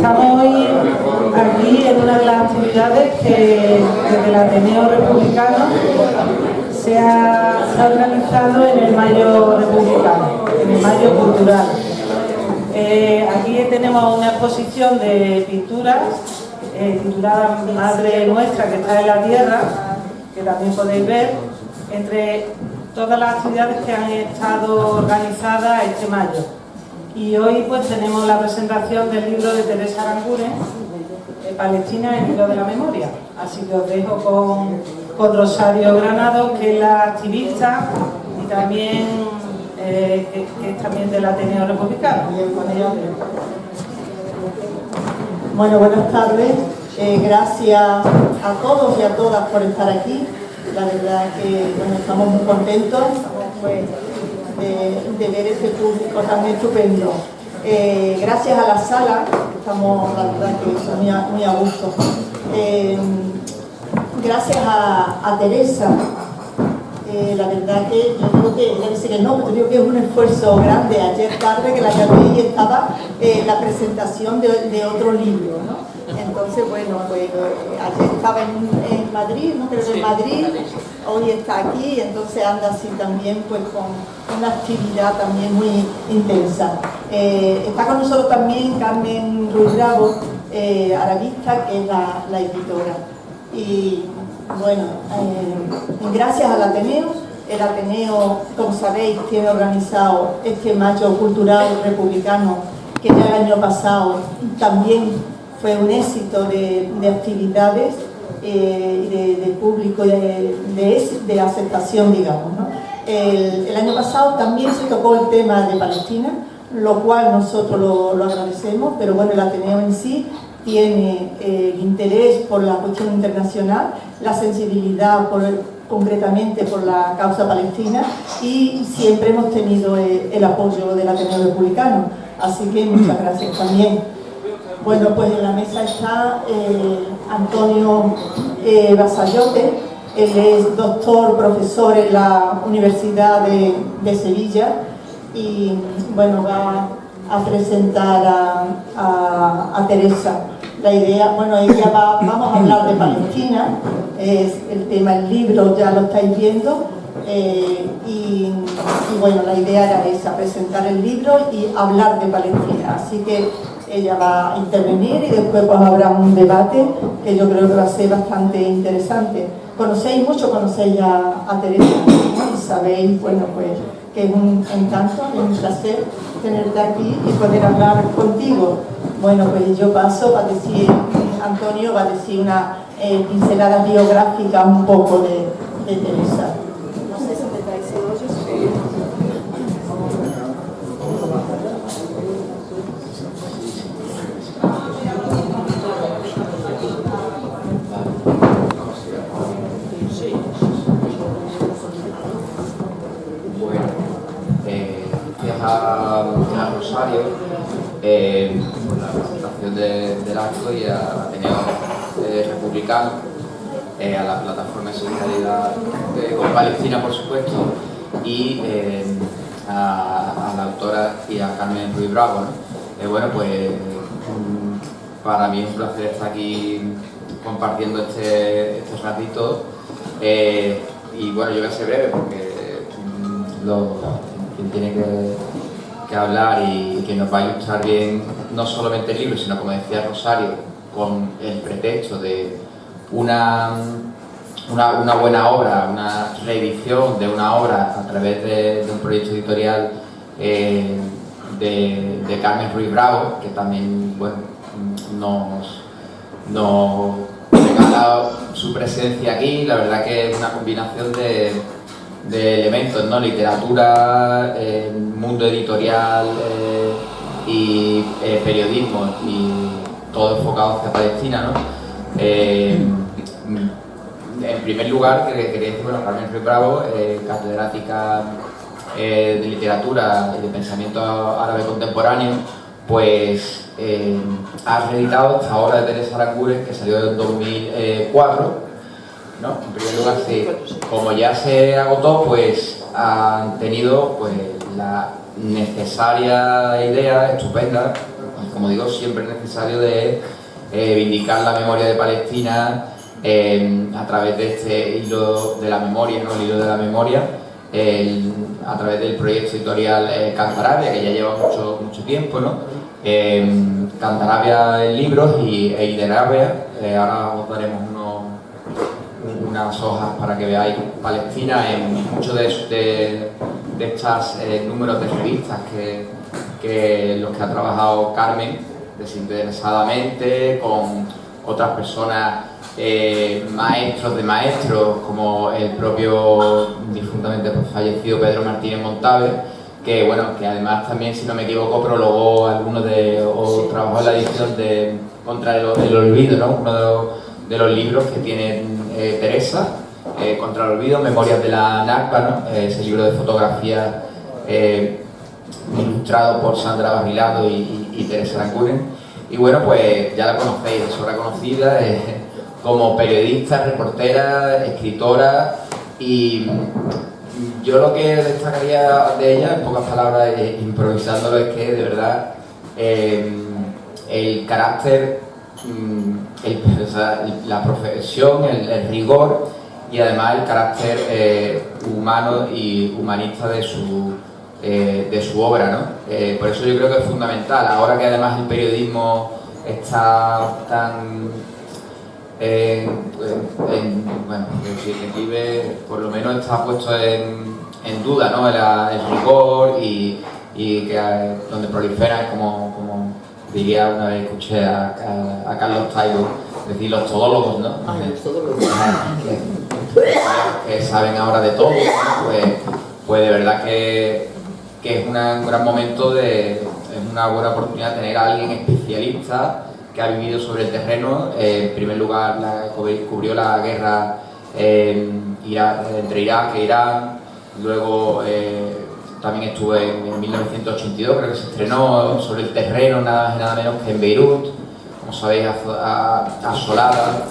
Estamos hoy aquí en una de las actividades que desde el Ateneo Republicano se ha organizado en el Mayo Republicano, en el Mayo Cultural. Aquí tenemos una exposición de pinturas titulada Madre Nuestra que está en la Tierra, que también podéis ver, entre todas las actividades que han estado organizadas este mayo. Y hoy pues tenemos la presentación del libro de Teresa Aranguren, Palestina, el libro de la memoria. Así que os dejo con Rosario Granados, que es la activista y también que es también del Ateneo Republicano. Con ella os dejo. Bueno, buenas tardes. Gracias a todos y a todas por estar aquí. La verdad que bueno, estamos muy contentos de ver este público tan estupendo. Gracias a la sala, estamos la verdad que muy a gusto. Gracias a Teresa, la verdad que yo creo que, debe ser que no, pero yo creo que es un esfuerzo grande. Ayer tarde que la llamé y estaba la presentación de otro libro, ¿no? Entonces, bueno, pues ayer estaba en Madrid, ¿no? Creo que en Madrid, hoy está aquí, entonces anda así también pues con una actividad también muy intensa. Está con nosotros también Carmen Ruiz Bravo, arabista, que es la editora. Y bueno, gracias al Ateneo. El Ateneo, como sabéis, tiene organizado este Mayo Cultural Republicano, que ya el año pasado también fue un éxito de actividades, de público, de aceptación, digamos, ¿no? El año pasado también se tocó el tema de Palestina, lo cual nosotros lo agradecemos, pero bueno, el Ateneo en sí tiene el interés por la cuestión internacional, la sensibilidad concretamente por la causa palestina, y siempre hemos tenido el apoyo del Ateneo Republicano, así que muchas gracias también. Bueno, pues en la mesa está Antonio Basayote. Él es doctor, profesor en la Universidad de Sevilla y bueno, va a presentar a Teresa. La idea, bueno, vamos a hablar de Palestina, es el tema del libro, ya lo estáis viendo, y bueno, la idea era esa, presentar el libro y hablar de Palestina, así que ella va a intervenir y después pues habrá un debate que yo creo que va a ser bastante interesante. Conocéis a Teresa, ¿no? Y sabéis, bueno, pues que es un encanto y un placer tenerte aquí y poder hablar contigo. Bueno, pues yo paso para decir, Antonio va a decir una pincelada biográfica un poco de Teresa. No sé si te dais hoy. A Rosario por la presentación del acto y al Ateneo Republicano, a la plataforma de solidaridad con Palestina, por supuesto, y a la autora y a Carmen Ruiz Bravo, ¿no? Bueno, pues para mí es un placer estar aquí compartiendo este ratito, y bueno, yo voy a ser breve porque quien tiene que hablar y que nos va a ilustrar bien no solamente el libro, sino, como decía Rosario, con el pretexto de una buena obra, una reedición de una obra a través de un proyecto editorial de Carmen Ruiz Bravo, que también bueno, nos regala su presencia aquí. La verdad que es una combinación de elementos, ¿no? Literatura, mundo editorial y periodismo, y todo enfocado hacia Palestina, ¿no? En primer lugar, quería decir, bueno, Carmen Ruiz Bravo, catedrática de literatura y de pensamiento árabe contemporáneo, pues ha reeditado esta obra de Teresa Aranguren, que salió en 2004. ¿No? En primer lugar, sí, como ya se agotó, pues han tenido pues la necesaria idea, estupenda, como digo, siempre es necesario de vindicar la memoria de Palestina a través de este hilo de la memoria, ¿no? El hilo de la memoria, a través del proyecto editorial Cantarabia, que ya lleva mucho tiempo, ¿no? Cantarabia en libros e Iderabia. Ahora os daremos unas hojas para que veáis Palestina en muchos de estos números de revistas que los que ha trabajado Carmen desinteresadamente con otras personas, maestros de maestros, como el propio difuntamente fallecido Pedro Martínez Montave, que bueno, que además también, si no me equivoco, prologó algunos o trabajó en la edición de Contra el Olvido, ¿no? Uno de los libros que tiene Teresa, Contra el Olvido, Memorias de la Nakba, ¿no? Ese libro de fotografía ilustrado por Sandra Barrilado y Teresa Aranguren. Y bueno, pues ya la conocéis, es sobra conocida como periodista, reportera, escritora, y yo lo que destacaría de ella, en pocas palabras, improvisándolo, es que de verdad el carácter, la profesión, el rigor y además el carácter humano y humanista de su obra, ¿no? Por eso yo creo que es fundamental, ahora que además el periodismo está tan bueno, que vive, por lo menos está puesto en duda, ¿no? El rigor y que donde prolifera, como diría una vez, escuché a Carlos Taibo decir, los todólogos, ¿no? Los todólogos. Que saben ahora de todo, ¿no? Pues de verdad que es un gran momento, es una buena oportunidad de tener a alguien especialista que ha vivido sobre el terreno. En primer lugar, cubrió la guerra entre Irak e Irán, luego también estuvo en 1982, creo que se estrenó, sobre el terreno, nada más y nada menos que en Beirut, como sabéis, asolada,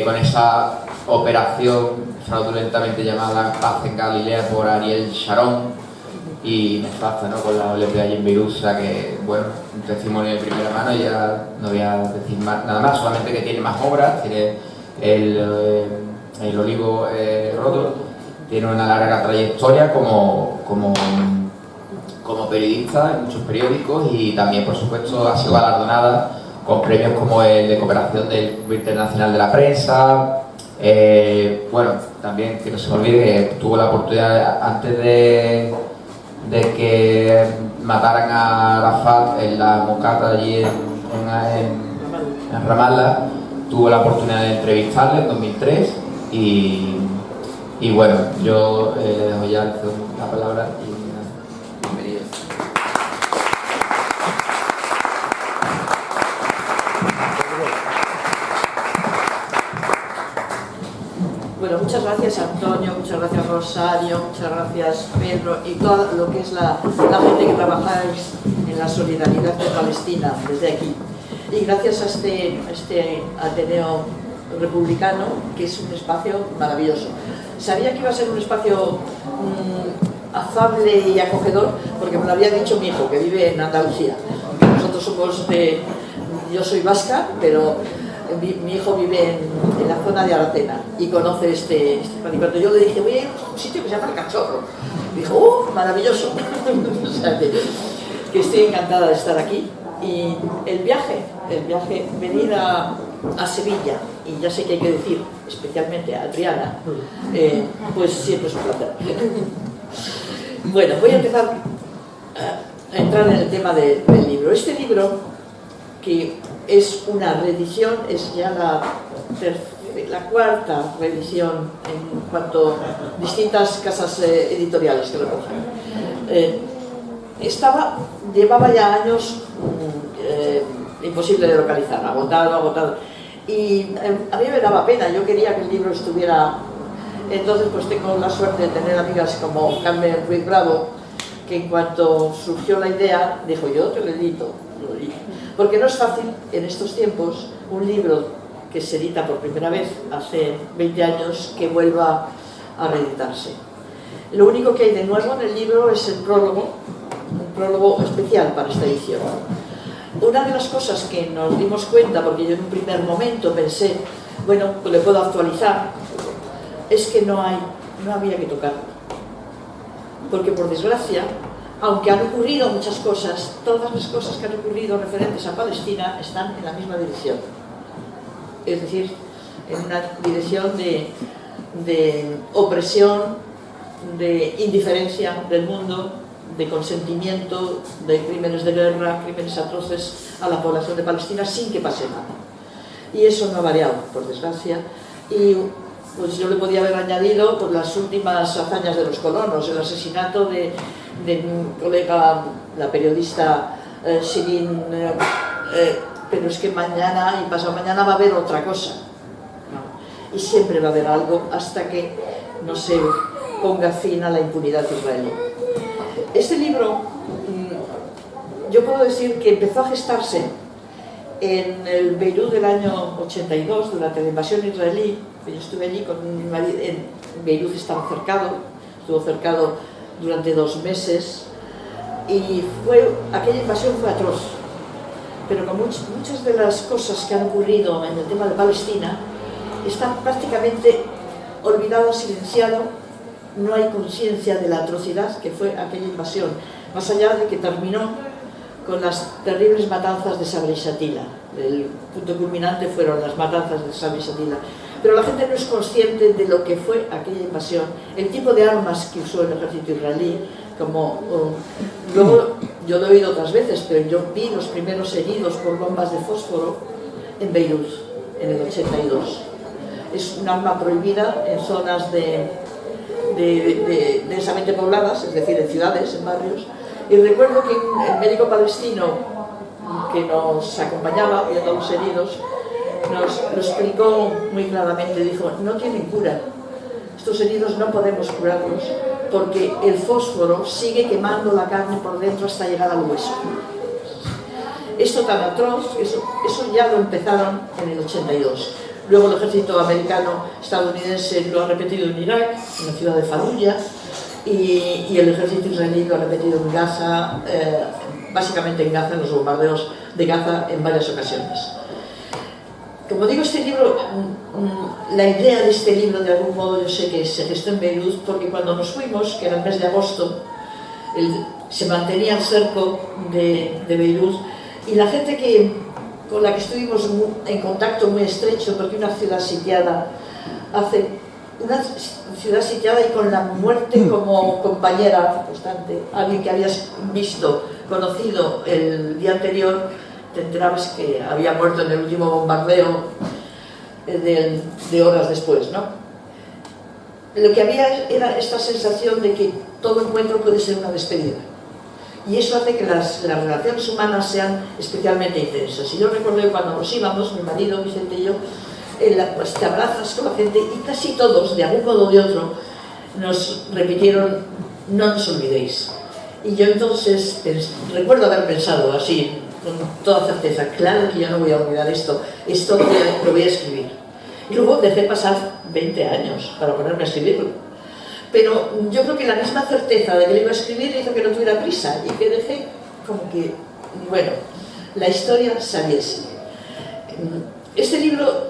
con esa operación fraudulentamente llamada Paz en Galilea por Ariel Sharon, y nefasta, ¿no? Con la OLP allí en Beirut, o sea que, bueno, un testimonio de primera mano. Ya no voy a decir nada más, solamente que tiene más obras, tiene el Olivo Roto, tiene una larga trayectoria como periodista en muchos periódicos, y también, por supuesto, ha sido galardonada con premios como el de cooperación del Club Internacional de la Prensa. Bueno, también, que no se me olvide, que tuvo la oportunidad, antes de que mataran a Arafat en la mocata allí en Ramallah, tuvo la oportunidad de entrevistarle en 2003 y bueno, yo le dejo ya la palabra y bienvenido. Bueno, muchas gracias Antonio, muchas gracias Rosario, muchas gracias Pedro y todo lo que es la gente que trabajáis en la solidaridad de Palestina desde aquí. Y gracias a este Ateneo Republicano, que es un espacio maravilloso. Sabía que iba a ser un espacio afable y acogedor, porque me lo había dicho mi hijo, que vive en Andalucía. Nosotros somos yo soy vasca, pero mi hijo vive en la zona de Aracena y conoce este espacio. Cuando yo le dije, voy a ir a un sitio que se llama El Cachorro, dijo, maravilloso. O sea, que estoy encantada de estar aquí. Y el viaje, venir a Sevilla, y ya sé que hay que decir especialmente a Adriana, pues siempre es un placer. Bueno, voy a empezar a entrar en el tema del libro. Este libro, que es una reedición, es ya la cuarta reedición en cuanto a distintas casas editoriales que lo cogen. Llevaba ya años imposible de localizar, agotado. Y a mí me daba pena, yo quería que el libro estuviera. Entonces pues tengo la suerte de tener amigas como Carmen Ruiz Bravo, que en cuanto surgió la idea, dijo, yo te lo edito. Porque no es fácil en estos tiempos un libro que se edita por primera vez hace 20 años que vuelva a reeditarse. Lo único que hay de nuevo en el libro es el prólogo, un prólogo especial para esta edición. Una de las cosas que nos dimos cuenta, porque yo en un primer momento pensé, bueno, pues le puedo actualizar, es que no había que tocarlo. Porque por desgracia, aunque han ocurrido muchas cosas, todas las cosas que han ocurrido referentes a Palestina están en la misma dirección. Es decir, en una dirección de opresión, de indiferencia del mundo, de consentimiento de crímenes de guerra, crímenes atroces a la población de Palestina sin que pase nada. Y eso no ha variado, por desgracia. Y pues yo le podía haber añadido pues, las últimas hazañas de los colonos, el asesinato de mi colega, la periodista Shirin, pero es que mañana y pasado mañana va a haber otra cosa, ¿no? Y siempre va a haber algo hasta que no se ponga fin a la impunidad israelí. Este libro, yo puedo decir que empezó a gestarse en el Beirut del año 82, durante la invasión israelí. Yo estuve allí con mi marido, en Beirut estaba estuvo cercado durante 2 meses, y aquella invasión fue atroz. Pero con muchas de las cosas que han ocurrido en el tema de Palestina están prácticamente olvidadas, silenciadas. No hay conciencia de la atrocidad que fue aquella invasión, más allá de que terminó con las terribles matanzas de Sabra y Shatila. El punto culminante fueron las matanzas de Sabra y Shatila. Pero la gente no es consciente de lo que fue aquella invasión, el tipo de armas que usó el ejército israelí, luego yo lo he oído otras veces, pero yo vi los primeros heridos por bombas de fósforo en Beirut, en el 82. Es un arma prohibida en zonas densamente pobladas, es decir, en ciudades, en barrios. Y recuerdo que el médico palestino que nos acompañaba viendo los heridos nos lo explicó muy claramente. Dijo, no tienen cura, estos heridos no podemos curarlos porque el fósforo sigue quemando la carne por dentro hasta llegar al hueso. Esto tan atroz, eso ya lo empezaron en el 82. Luego el ejército estadounidense lo ha repetido en Irak, en la ciudad de Fallujah, y el ejército israelí lo ha repetido en Gaza, básicamente en Gaza, en los bombardeos de Gaza en varias ocasiones. Como digo, este libro, la idea de este libro de algún modo yo sé que se gestó en Beirut, porque cuando nos fuimos, que era el mes de agosto, se mantenía el cerco de Beirut, y la gente con la que estuvimos en contacto muy estrecho, porque una ciudad sitiada y con la muerte como compañera constante, alguien que habías visto, conocido el día anterior, te enterabas que había muerto en el último bombardeo de horas después, ¿no? Lo que había era esta sensación de que todo encuentro puede ser una despedida. Y eso hace que las relaciones humanas sean especialmente intensas. Y yo recuerdo que cuando nos íbamos, mi marido, Vicente y yo, pues te abrazas con la gente y casi todos, de algún modo o de otro, nos repitieron, no nos olvidéis. Y yo entonces recuerdo haber pensado así, con toda certeza, claro que yo no voy a olvidar esto lo voy a escribir. Y luego dejé pasar 20 años para ponerme a escribirlo. Pero yo creo que la misma certeza de que lo iba a escribir hizo que no tuviera prisa y que dejé como que, bueno, la historia saliese. Este libro,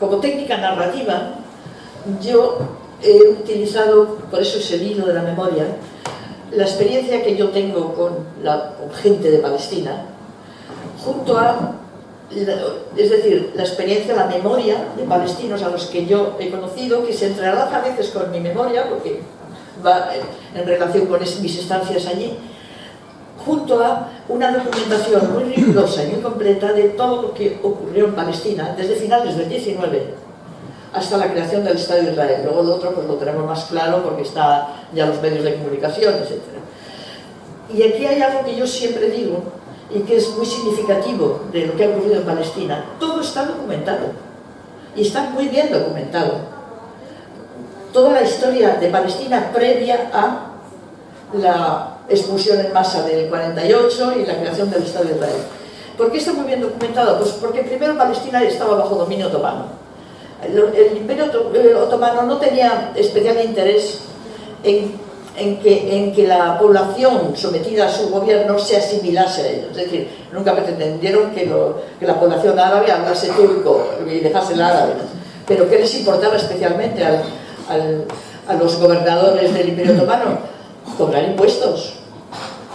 como técnica narrativa, yo he utilizado, por eso es el hilo de la memoria, la experiencia que yo tengo con gente de Palestina, junto a, es decir, la experiencia, la memoria de palestinos a los que yo he conocido, que se entrelaza a veces con mi memoria, porque va en relación con mis estancias allí, junto a una documentación muy rigurosa y muy completa de todo lo que ocurrió en Palestina, desde finales del 19 hasta la creación del Estado de Israel. Luego lo otro pues lo tenemos más claro porque está ya los medios de comunicación, etc. Y aquí hay algo que yo siempre digo y que es muy significativo de lo que ha ocurrido en Palestina. Todo está documentado y está muy bien documentado. Toda la historia de Palestina previa a la expulsión en masa del 48 y la creación del Estado de Israel. ¿Por qué está muy bien documentado? Pues porque primero Palestina estaba bajo dominio otomano. El Imperio Otomano no tenía especial interés en en que la población sometida a su gobierno se asimilase a ellos. Es decir, nunca pretendieron que la población árabe hablase turco y dejase el árabe, pero ¿qué les importaba especialmente a los gobernadores del Imperio Otomano? Cobrar impuestos.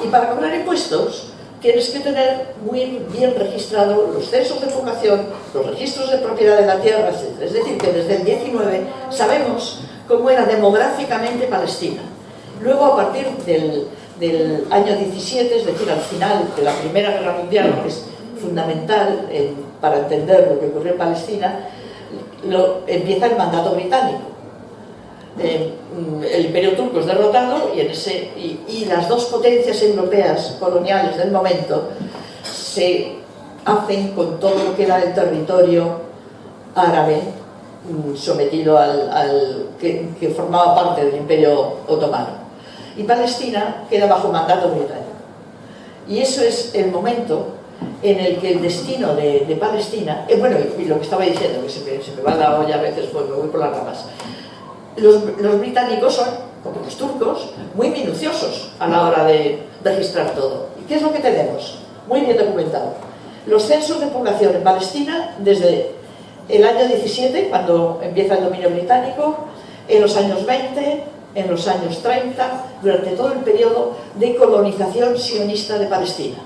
Y para cobrar impuestos tienes que tener muy bien registrados los censos de población, los registros de propiedad de la tierra, etc. Es decir, que desde el 19 sabemos cómo era demográficamente Palestina. Luego, a partir del año 17, es decir, al final de la Primera Guerra Mundial, que es fundamental para entender lo que ocurrió en Palestina, empieza el mandato británico. El Imperio Turco es derrotado y las dos potencias europeas coloniales del momento se hacen con todo lo que era el territorio árabe sometido que formaba parte del Imperio Otomano, y Palestina queda bajo mandato británico. Y eso es el momento en el que el destino de Palestina, bueno, y lo que estaba diciendo, que se me va la olla a veces, pues me voy por las ramas. Los británicos son, como los turcos, muy minuciosos a la hora de registrar todo. ¿Y qué es lo que tenemos? Muy bien documentado. Los censos de población en Palestina desde el año 17, cuando empieza el dominio británico, en los años 20, en los años 30, durante todo el periodo de colonización sionista de Palestina.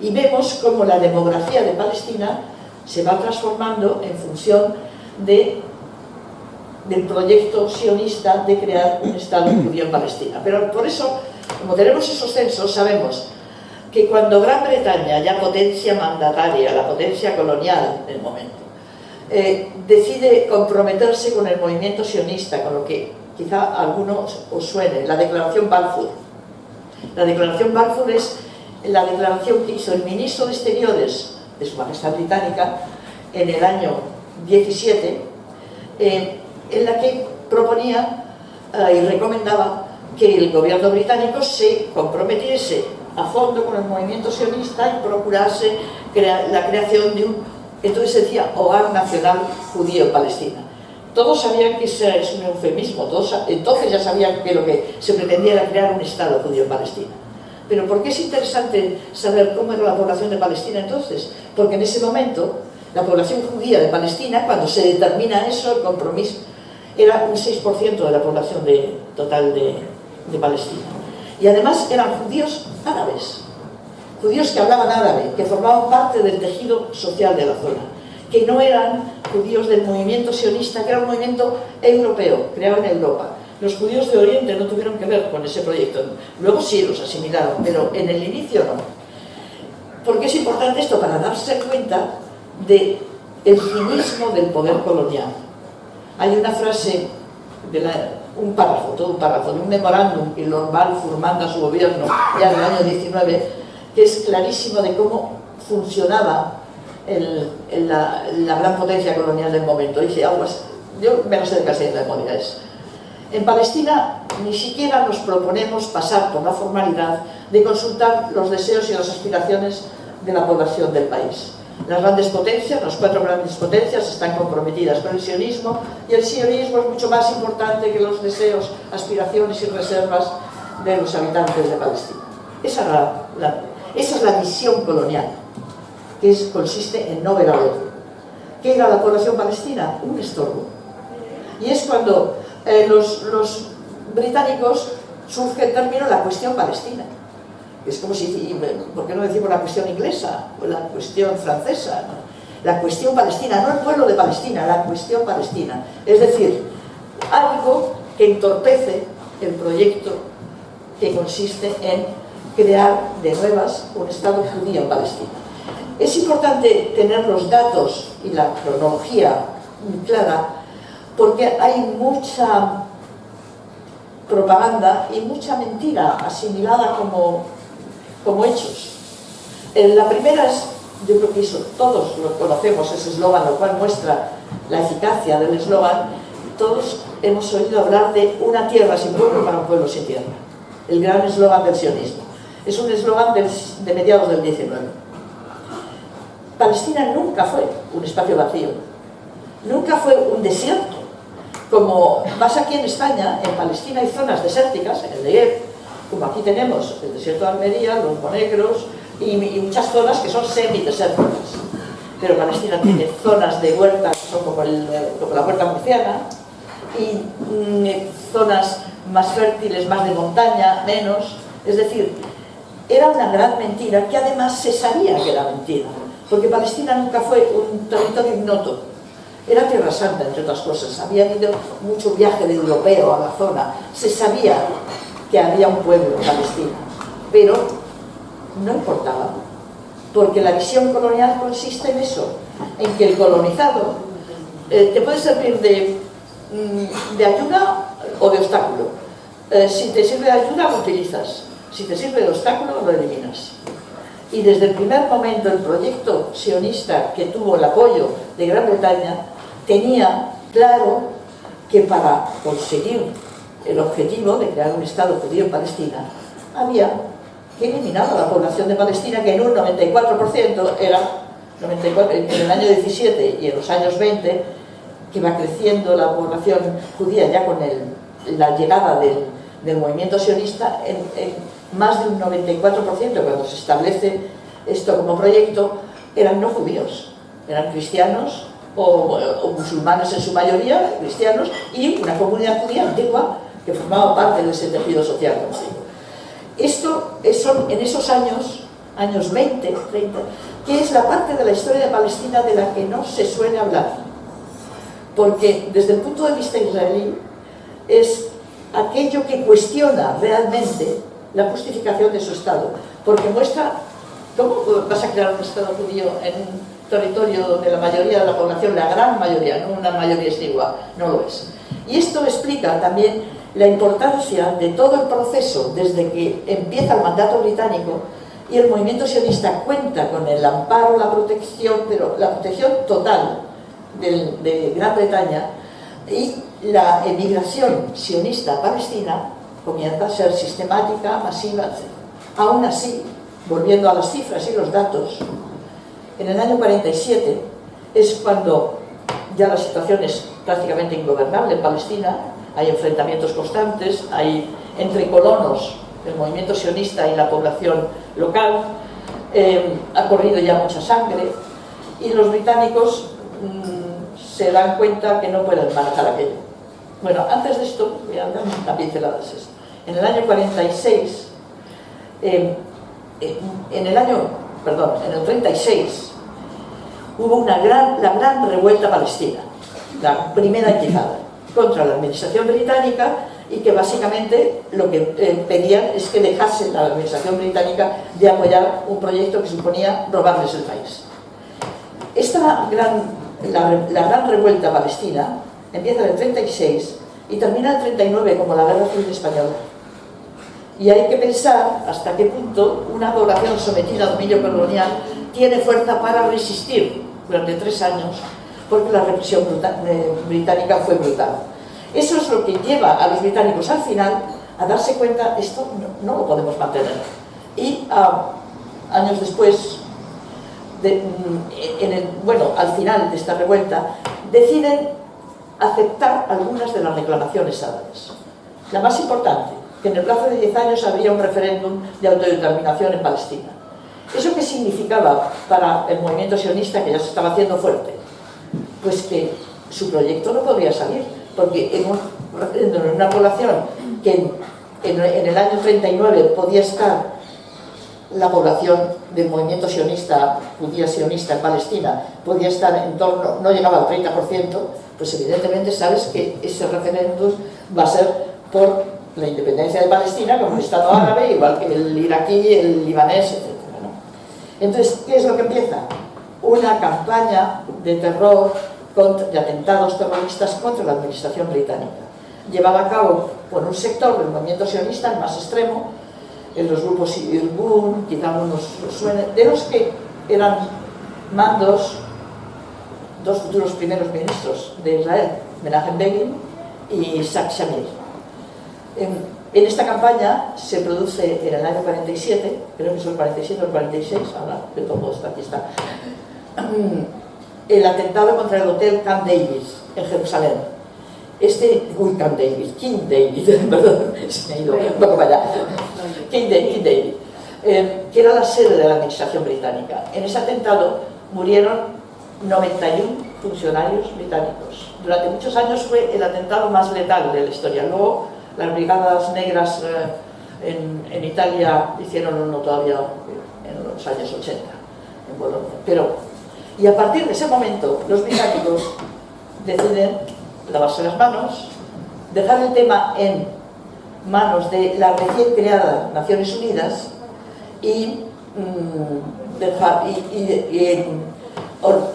Y vemos cómo la demografía de Palestina se va transformando en función del proyecto sionista de crear un Estado judío en Palestina. Pero por eso, como tenemos esos censos, sabemos que cuando Gran Bretaña, ya potencia mandataria, la potencia colonial del momento, decide comprometerse con el movimiento sionista, con lo que quizá a algunos os suene, la Declaración Balfour. La Declaración Balfour es la declaración que hizo el ministro de Exteriores de Su Majestad Británica en el año 17, en la que proponía y recomendaba que el gobierno británico se comprometiese a fondo con el movimiento sionista y procurase la creación de entonces se decía, hogar nacional judío en Palestina. Todos sabían que ese es un eufemismo, entonces ya sabían que lo que se pretendía era crear un Estado judío en Palestina. Pero ¿por qué es interesante saber cómo era la población de Palestina entonces? Porque en ese momento, la población judía de Palestina, cuando se determina eso, el compromiso, era un 6% de la población total de Palestina. Y además eran judíos árabes, judíos que hablaban árabe, que formaban parte del tejido social de la zona, que no eran judíos del movimiento sionista, que era un movimiento europeo, creado en Europa. Los judíos de Oriente no tuvieron que ver con ese proyecto, luego sí los asimilaron, pero en el inicio no. ¿Por qué es importante esto? Para darse cuenta del cinismo del poder colonial. Hay una frase, un párrafo, todo un párrafo, de un memorándum que Lord Balfour manda a su gobierno ya en el año 19, que es clarísimo de cómo funcionaba la gran potencia colonial del momento. Dice algo así, yo me lo sé de casi de memoria, en Palestina ni siquiera nos proponemos pasar por la formalidad de consultar los deseos y las aspiraciones de la población del país. Las grandes potencias, las 4 grandes potencias, están comprometidas con el sionismo, y el sionismo es mucho más importante que los deseos, aspiraciones y reservas de los habitantes de Palestina. Esa es la visión colonial, que consiste en no ver al otro. ¿Qué era la población palestina? Un estorbo. Y es cuando los británicos surge el término la cuestión palestina. Es como si, ¿por qué no decimos la cuestión inglesa o la cuestión francesa? ¿No? La cuestión palestina, no el pueblo de Palestina, la cuestión palestina. Es decir, algo que entorpece el proyecto que consiste en crear de nuevas un Estado judío en Palestina. Es importante tener los datos y la cronología muy clara, porque hay mucha propaganda y mucha mentira asimilada como hechos. La primera es, yo creo que eso todos lo conocemos, ese eslogan, lo cual muestra la eficacia del eslogan. Todos hemos oído hablar de una tierra sin pueblo para un pueblo sin tierra, el gran eslogan del sionismo. Es un eslogan de mediados del 19. Palestina nunca fue un espacio vacío, nunca fue un desierto. como vas aquí en España, en Palestina hay zonas desérticas, en el Negev, como aquí tenemos el desierto de Almería, los Monegros y muchas zonas que son semidesérticas. Pero Palestina tiene zonas de huerta que son como la huerta murciana y zonas más fértiles, más de montaña, menos. Es decir, era una gran mentira que además se sabía que era mentira, porque Palestina nunca fue un territorio ignoto. Era Tierra Santa, entre otras cosas. Había habido mucho viaje de europeo a la zona. Se sabía que había un pueblo en Palestina, pero no importaba, porque la visión colonial consiste en eso, en que el colonizado te puede servir de ayuda o de obstáculo. Si te sirve de ayuda, lo utilizas. Si te sirve de obstáculo, lo eliminas. Y desde el primer momento el proyecto sionista que tuvo el apoyo de Gran Bretaña tenía claro que para conseguir el objetivo de crear un Estado judío en Palestina había que eliminar a la población de Palestina, que en un 94% era 94, en el año 17 y en los años 20, que va creciendo la población judía ya con la llegada del movimiento sionista en más de un 94%, cuando se establece esto como proyecto, eran no judíos, eran cristianos o musulmanes en su mayoría, cristianos, y una comunidad judía antigua que formaba parte de ese tejido social, como digo. Esto son en esos años 20, 30, que es la parte de la historia de Palestina de la que no se suele hablar, porque desde el punto de vista israelí es aquello que cuestiona realmente la justificación de su Estado, porque muestra cómo vas a crear un Estado judío en un territorio donde la mayoría de la población, la gran mayoría, no una mayoría exigua, no lo es. Y esto explica también la importancia de todo el proceso desde que empieza el mandato británico y el movimiento sionista cuenta con el amparo, la protección, pero la protección total de Gran Bretaña, y la emigración sionista a Palestina comienza a ser sistemática, masiva, etc. Aún así, volviendo a las cifras y los datos, en el año 47 es cuando ya la situación es prácticamente ingobernable en Palestina, hay enfrentamientos constantes, hay entre colonos, el movimiento sionista y la población local, ha corrido ya mucha sangre, y los británicos se dan cuenta que no pueden manejar aquello. Bueno, antes de esto, voy a dar una pincelada. En el año 46, en el 36, hubo la gran revuelta palestina, la primera intifada, contra la administración británica, y que básicamente lo que pedían es que dejase la administración británica de apoyar un proyecto que suponía robarles el país. La gran revuelta palestina empieza en el 36 y termina en el 39 como la Guerra Civil Española. Y hay que pensar hasta qué punto una población sometida a dominio colonial tiene fuerza para resistir durante 3 años, porque la represión británica fue brutal. Eso es lo que lleva a los británicos al final a darse cuenta, esto no lo podemos mantener. Y años después, al final de esta revuelta, deciden aceptar algunas de las reclamaciones árabes. La más importante, que en el plazo de 10 años habría un referéndum de autodeterminación en Palestina. ¿Eso qué significaba para el movimiento sionista, que ya se estaba haciendo fuerte? Pues que su proyecto no podría salir, porque en una población que en el año 39 podía estar la población del movimiento sionista, judía sionista en Palestina, podía estar en torno, no llegaba al 30%, pues evidentemente sabes que ese referéndum va a ser por la independencia de Palestina como un Estado árabe, igual que el iraquí, el libanés, etc., ¿no? Entonces, ¿qué es lo que empieza? Una campaña de terror, de atentados terroristas contra la administración británica, llevada a cabo por un sector del movimiento sionista, el más extremo, en los grupos Irgun, quizá algunos suenen, de los que eran mandos dos futuros primeros ministros de Israel, Menachem Begin y Isaac Shamir. En esta campaña se produce en el año 47, creo que es el 47 o el 46, ahora que todo está aquí está, el atentado contra el hotel Camp David en Jerusalén. Camp David, King David, perdón, se me ha ido un poco para allá, King David, que era la sede de la administración británica. En ese atentado murieron 91 funcionarios británicos. Durante muchos años fue el atentado más letal de la historia. Luego las brigadas negras en Italia hicieron uno todavía en los años 80, en Bolonia. Y a partir de ese momento los británicos deciden lavarse las manos, dejar el tema en manos de la recién creada Naciones Unidas y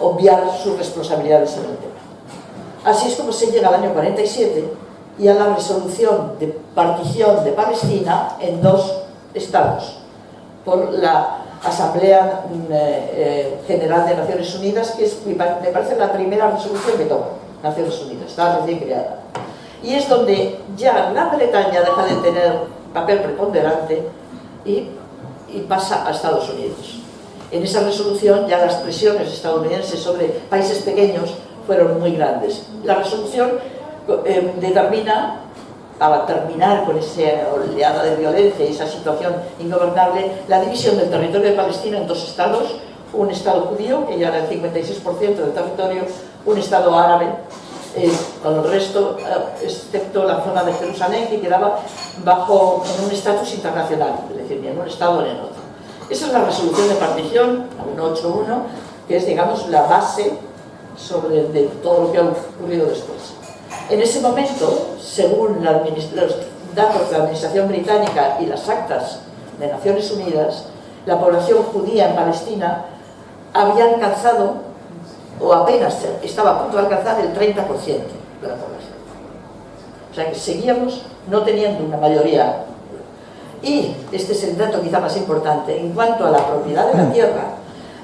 obviar sus responsabilidades en el tema. Así es como se llega al año 47 y a la resolución de partición de Palestina en 2 estados por la Asamblea General de Naciones Unidas, que me parece la primera resolución que toma Naciones Unidas, está recién creada. Y es donde ya Gran Bretaña deja de tener papel preponderante y pasa a Estados Unidos. En esa resolución ya las presiones estadounidenses sobre países pequeños fueron muy grandes. La resolución determina, para terminar con esa oleada de violencia y esa situación ingobernable, la división del territorio de Palestina en 2 estados, un estado judío, que ya era el 56% del territorio, un estado árabe, con el resto, excepto la zona de Jerusalén, que quedaba en un estatus internacional, es decir, ni en un estado ni en otro. Esa es la resolución de partición, la 181, que es, digamos, la base de todo lo que ha ocurrido después. En ese momento, según los datos de la administración británica y las actas de Naciones Unidas, la población judía en Palestina había alcanzado, o apenas estaba a punto de alcanzar, el 30% de la población. O sea que seguíamos no teniendo una mayoría. Y este es el dato quizá más importante, en cuanto a la propiedad de la tierra,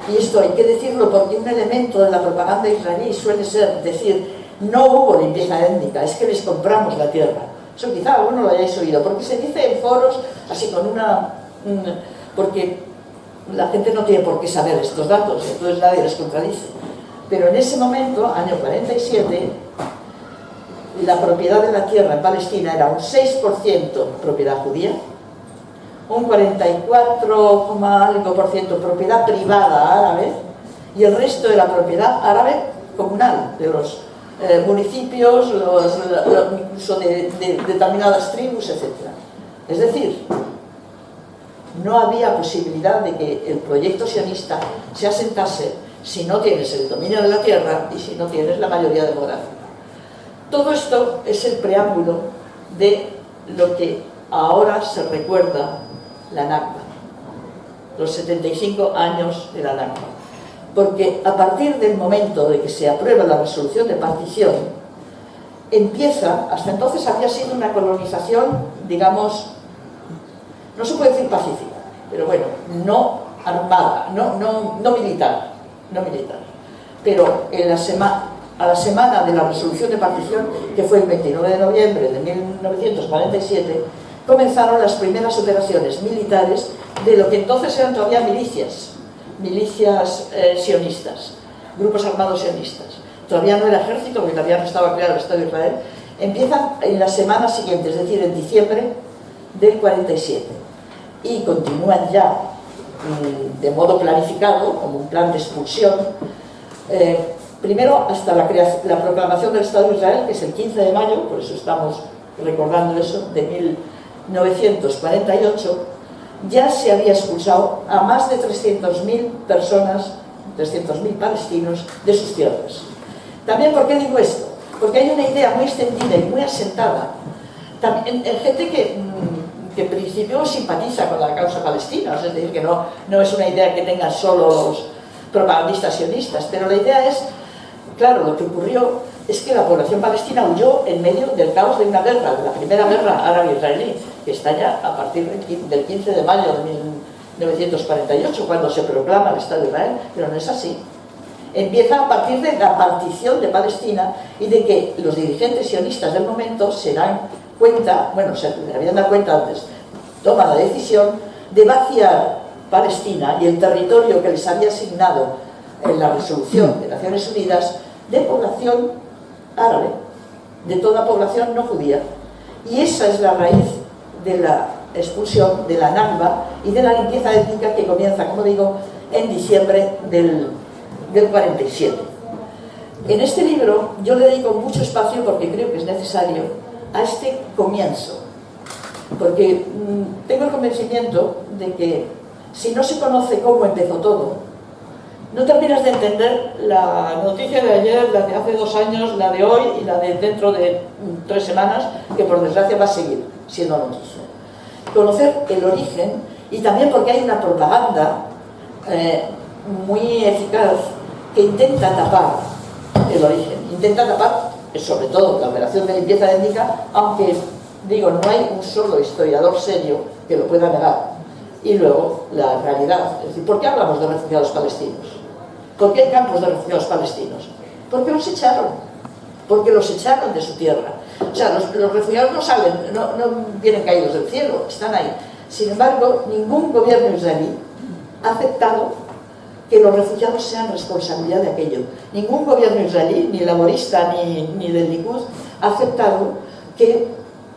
y esto hay que decirlo porque un elemento de la propaganda israelí suele ser decir: no hubo limpieza étnica, es que les compramos la tierra. Eso quizá alguno lo hayáis oído, porque se dice en foros así con porque la gente no tiene por qué saber estos datos, entonces nadie les contradice. Pero en ese momento, año 47, la propiedad de la tierra en Palestina era un 6% propiedad judía, un 44,algo% propiedad privada árabe y el resto de la propiedad árabe comunal, de los municipios, incluso de determinadas tribus, etc. Es decir, no había posibilidad de que el proyecto sionista se asentase si no tienes el dominio de la tierra y si no tienes la mayoría demográfica. Todo esto es el preámbulo de lo que ahora se recuerda la Nakba, los 75 años de la Nakba. Porque a partir del momento de que se aprueba la resolución de partición, empieza, hasta entonces había sido una colonización, digamos, no se puede decir pacífica, pero bueno, no armada, no militar, pero a la semana de la resolución de partición, que fue el 29 de noviembre de 1947, comenzaron las primeras operaciones militares de lo que entonces eran todavía milicias sionistas, grupos armados sionistas. Todavía no era ejército, porque todavía no estaba creado el Estado de Israel. Empiezan en la semana siguiente, es decir, en diciembre del 47, y continúan ya de modo planificado, como un plan de expulsión, primero hasta la proclamación del Estado de Israel, que es el 15 de mayo, por eso estamos recordando eso, de 1948, ya se había expulsado a más de 300.000 personas, 300.000 palestinos, de sus tierras. También, ¿por qué digo esto? Porque hay una idea muy extendida y muy asentada, también en gente que en principio simpatiza con la causa palestina, es decir, que no es una idea que tengan solo los propagandistas sionistas, pero la idea es, claro, lo que ocurrió es que la población palestina huyó en medio del caos de una guerra, de la primera guerra árabe-israelí, que estalla a partir del 15 de mayo de 1948, cuando se proclama el Estado de Israel, pero no es así. Empieza a partir de la partición de Palestina y de que los dirigentes sionistas del momento se dan cuenta, bueno, se habían dado cuenta antes, toman la decisión de vaciar Palestina y el territorio que les había asignado en la resolución de Naciones Unidas de población árabe, de toda población no judía. Y esa es la raíz de la expulsión, de la Nakba y de la limpieza étnica que comienza, como digo, en diciembre del 47. En este libro yo le dedico mucho espacio, porque creo que es necesario, a este comienzo, porque tengo el convencimiento de que si no se conoce cómo empezó todo, no terminas de entender la noticia de ayer, la de hace 2 años, la de hoy y la de dentro de 3 semanas, que por desgracia va a seguir siendo noticia. Conocer el origen, y también porque hay una propaganda muy eficaz que intenta tapar el origen, intenta tapar sobre todo la operación de limpieza étnica, aunque digo, no hay un solo historiador serio que lo pueda negar. Y luego la realidad, es decir, ¿por qué hablamos de refugiados palestinos? ¿Por qué hay campos de refugiados palestinos? Porque los echaron de su tierra. O sea, los refugiados no salen, no vienen caídos del cielo, están ahí. Sin embargo, ningún gobierno israelí ha aceptado que los refugiados sean responsabilidad de aquello. Ningún gobierno israelí, ni laborista ni del Likud, ha aceptado que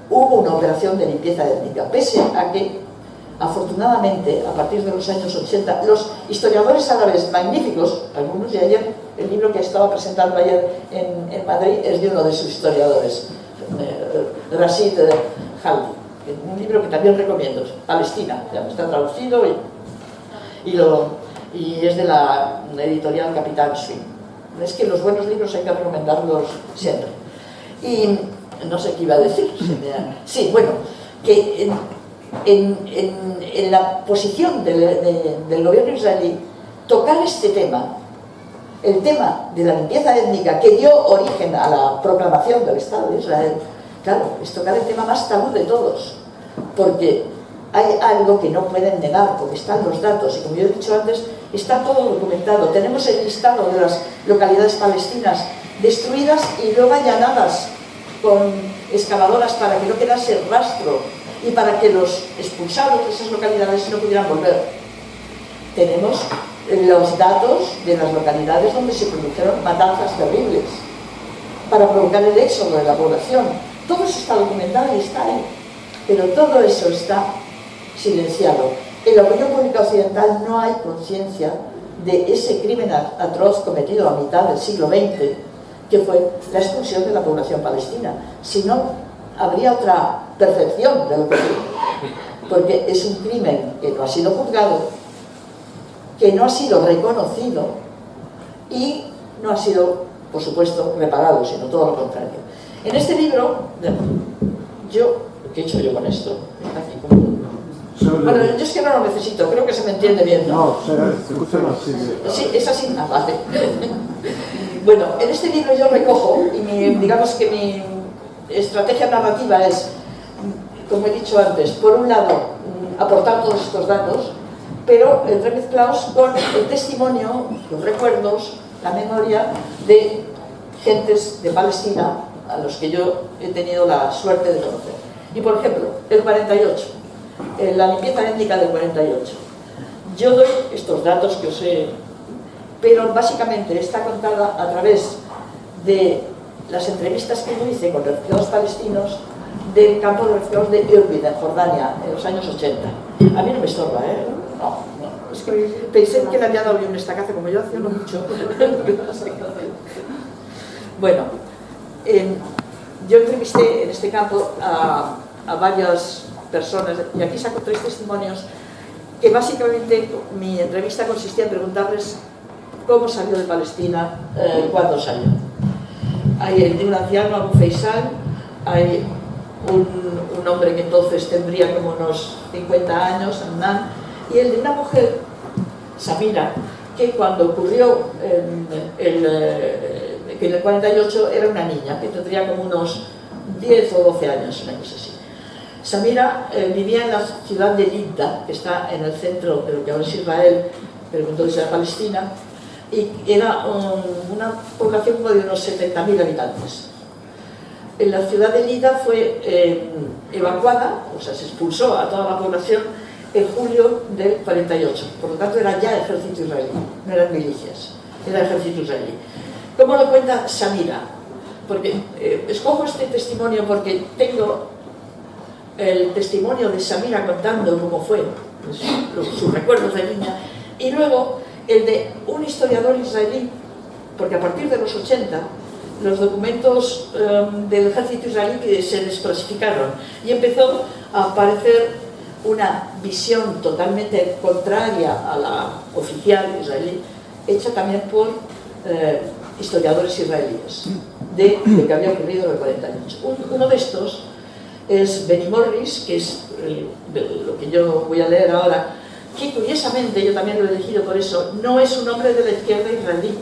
hubo una operación de limpieza étnica, pese a que, afortunadamente, a partir de los años 80, los historiadores árabes magníficos, algunos, y ayer el libro que estaba presentando ayer en Madrid es de uno de sus historiadores, Rashid Haldi, un libro que también recomiendo, Palestina, ya está traducido y es de la editorial Capitán Swing. Es que los buenos libros hay que recomendarlos siempre. Y no sé qué iba a decir. Sí, bueno, que en la posición del gobierno israelí, tocar este tema, el tema de la limpieza étnica que dio origen a la proclamación del Estado de Israel, claro, es tocar el tema más tabú de todos, porque hay algo que no pueden negar, porque están los datos, y como yo he dicho antes, está todo documentado. Tenemos el listado de las localidades palestinas destruidas y luego allanadas con excavadoras para que no quedase rastro y para que los expulsados de esas localidades no pudieran volver. Tenemos los datos de las localidades donde se produjeron matanzas terribles para provocar el éxodo de la población. Todo eso está documentado y está ahí, pero todo eso está silenciado. En la opinión pública occidental no hay conciencia de ese crimen atroz cometido a mitad del siglo XX, que fue la expulsión de la población palestina. Si no, habría otra percepción de lo que fue, porque es un crimen que no ha sido juzgado, que no ha sido reconocido y no ha sido, por supuesto, reparado, sino todo lo contrario. En este libro, ¿qué he hecho yo con esto? Bueno, yo es que no lo necesito, creo que se me entiende bien, ¿no? No, se escucha así. Sí, es así, vale. Bueno, en este libro yo recojo, y digamos que mi estrategia narrativa es, como he dicho antes, por un lado, aportar todos estos datos, pero entremezclados con el testimonio, los recuerdos, la memoria de gentes de Palestina a los que yo he tenido la suerte de conocer. Y por ejemplo, el 48, la limpieza étnica del 48. Yo doy estos datos que os he... pero básicamente está contada a través de las entrevistas que yo hice con refugiados palestinos del campo de refugiados de Irbid, en Jordania, en los años 80. A mí no me estorba, ¿eh? No. Es que pensé que le había dado yo un estacazo, como yo hacía no mucho. Bueno, yo entrevisté en este campo a varias personas, y aquí saco 3 testimonios, que básicamente mi entrevista consistía en preguntarles cómo salió de Palestina, cuándo salió. Hay el de un anciano, Abu Faisal, hay un hombre que entonces tendría como unos 50 años, Amnan, y el de una mujer, Samira, que cuando ocurrió que en el 48 era una niña, que tendría como unos 10 o 12 años, una cosa así. Samira vivía en la ciudad de Lidda, que está en el centro de lo que ahora es Israel, pero que entonces era Palestina, y era una población como de unos 70.000 habitantes. En la ciudad de Lidda fue evacuada, o sea, se expulsó a toda la población en julio del 48. Por lo tanto, era ya ejército israelí, no eran milicias, era ejército israelí. ¿Cómo lo cuenta Samira? porque escojo este testimonio porque tengo el testimonio de Samira contando cómo fue, sus recuerdos de niña, y luego el de un historiador israelí, porque a partir de los 80 los documentos del ejército israelí que se desclasificaron y empezó a aparecer una visión totalmente contraria a la oficial israelí, hecha también por historiadores israelíes, de lo que había ocurrido en el 48. Uno de estos es Benny Morris, que es lo que yo voy a leer ahora, que curiosamente, yo también lo he elegido por eso, no es un hombre de la izquierda israelí,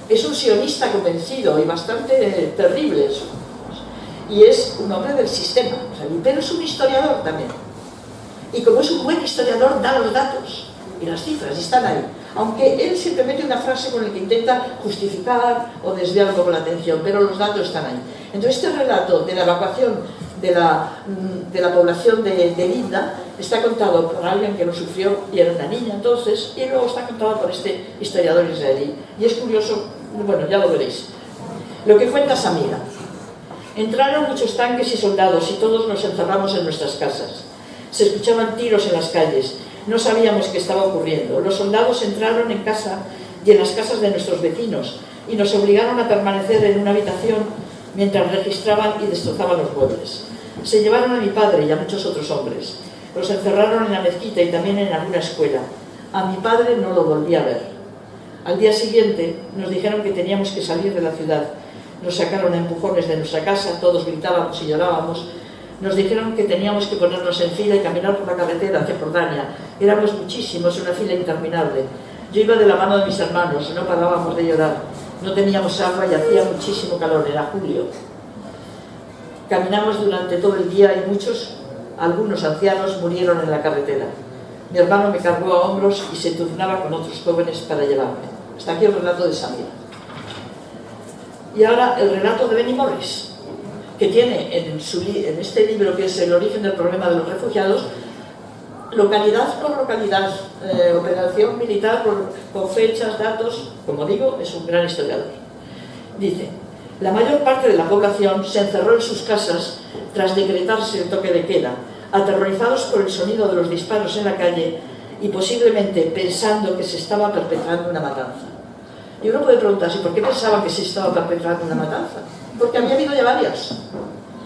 es un sionista convencido y bastante terrible eso, y es un hombre del sistema israelí, pero es un historiador también, y como es un buen historiador da los datos y las cifras, y están ahí, aunque él siempre mete una frase con la que intenta justificar o desviar un poco la atención, pero los datos están ahí. Entonces este relato de la evacuación de la población de Linda está contado por alguien que lo sufrió y era una niña entonces, y luego está contado por este historiador israelí. Y es curioso, bueno, ya lo veréis. Lo que cuenta Samira. Entraron muchos tanques y soldados y todos nos encerramos en nuestras casas. Se escuchaban tiros en las calles. No sabíamos qué estaba ocurriendo. Los soldados entraron en casa y en las casas de nuestros vecinos y nos obligaron a permanecer en una habitación mientras registraban y destrozaban los muebles. Se llevaron a mi padre y a muchos otros hombres. Los encerraron en la mezquita y también en alguna escuela. A mi padre no lo volví a ver. Al día siguiente nos dijeron que teníamos que salir de la ciudad. Nos sacaron a empujones de nuestra casa, todos gritábamos y llorábamos. Nos dijeron que teníamos que ponernos en fila y caminar por la carretera hacia Jordania. Éramos muchísimos, una fila interminable. Yo iba de la mano de mis hermanos, no parábamos de llorar. No teníamos agua y hacía muchísimo calor, era julio. Caminamos durante todo el día y algunos ancianos murieron en la carretera. Mi hermano me cargó a hombros y se turnaba con otros jóvenes para llevarme. Hasta aquí el relato de Samira. Y ahora el relato de Benny Morris, que tiene en este libro, que es El origen del problema de los refugiados, localidad por localidad, operación militar por fechas, datos. Como digo, es un gran historiador. Dice: la mayor parte de la población se encerró en sus casas tras decretarse el toque de queda, aterrorizados por el sonido de los disparos en la calle y posiblemente pensando que se estaba perpetrando una matanza. Y uno puede preguntarse, ¿por qué pensaban que se estaba perpetrando una matanza? Porque había habido ya varias.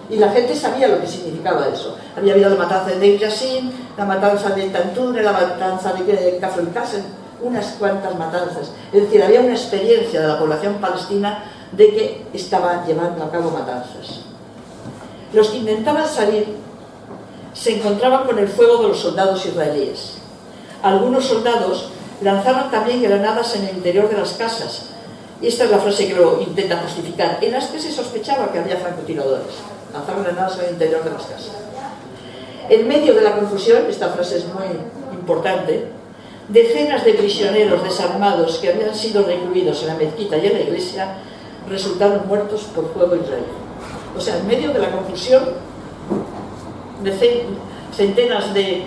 Y la gente sabía lo que significaba eso. Había habido la matanza de Deir Yassin, la matanza de Tanture, la matanza de Kafr el-Qasem, unas cuantas matanzas. Es decir, había una experiencia de la población palestina de que estaba llevando a cabo matanzas. Los que intentaban salir se encontraban con el fuego de los soldados israelíes. Algunos soldados lanzaron también granadas en el interior de las casas. Y esta es la frase que lo intenta justificar, en las que se sospechaba que había francotiradores. Lanzaron granadas en el interior de las casas. En medio de la confusión, esta frase es muy importante, decenas de prisioneros desarmados que habían sido recluidos en la mezquita y en la iglesia resultaron muertos por fuego israelí. O sea, en medio de la confusión, centenas de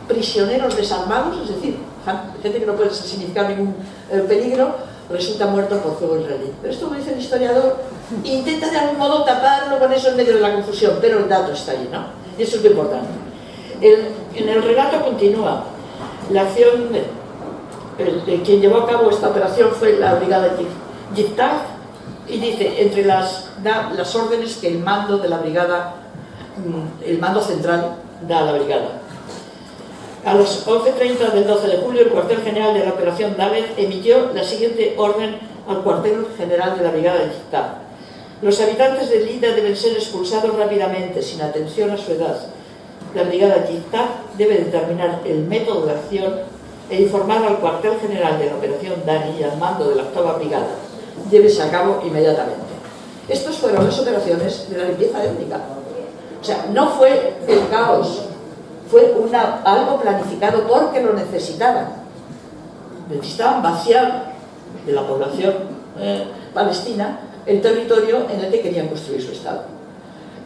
prisioneros desarmados, es decir, gente que no puede significar ningún peligro, resulta muerto por fuego israelí. Pero esto lo dice el historiador, intenta de algún modo taparlo con eso en medio de la confusión, pero el dato está ahí, ¿no? Y eso es lo importante. En el relato continúa, la acción quien llevó a cabo esta operación fue la brigada Yiftach, y dice, entre las órdenes que el mando de la brigada, el mando central da a la brigada. A las 11:30 del 12 de julio, el cuartel general de la operación Dalet emitió la siguiente orden al cuartel general de la brigada Yiftach: los habitantes de Lida deben ser expulsados rápidamente, sin atención a su edad. La brigada Yiftach debe determinar el método de acción e informar al cuartel general de la operación Dani y al mando de la 8ª brigada. Llévese a cabo inmediatamente. Estas fueron las operaciones de la limpieza étnica. O sea, no fue el caos, fue algo planificado porque lo necesitaban. Necesitaban vaciar de la población palestina el territorio en el que querían construir su Estado.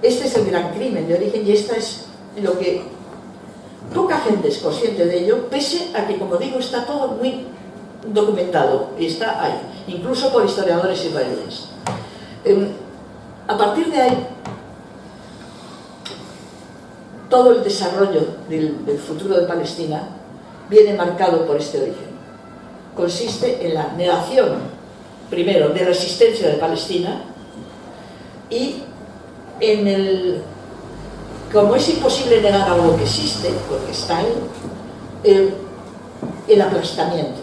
Este es el gran crimen de origen y esta es lo que poca gente es consciente de ello, pese a que, como digo, está todo muy documentado y está ahí, incluso por historiadores israelíes. A partir de ahí, todo el desarrollo del futuro de Palestina viene marcado por este origen. Consiste en la negación, primero, de la existencia de Palestina y en el... Como es imposible negar algo que existe, porque está ahí, el aplastamiento,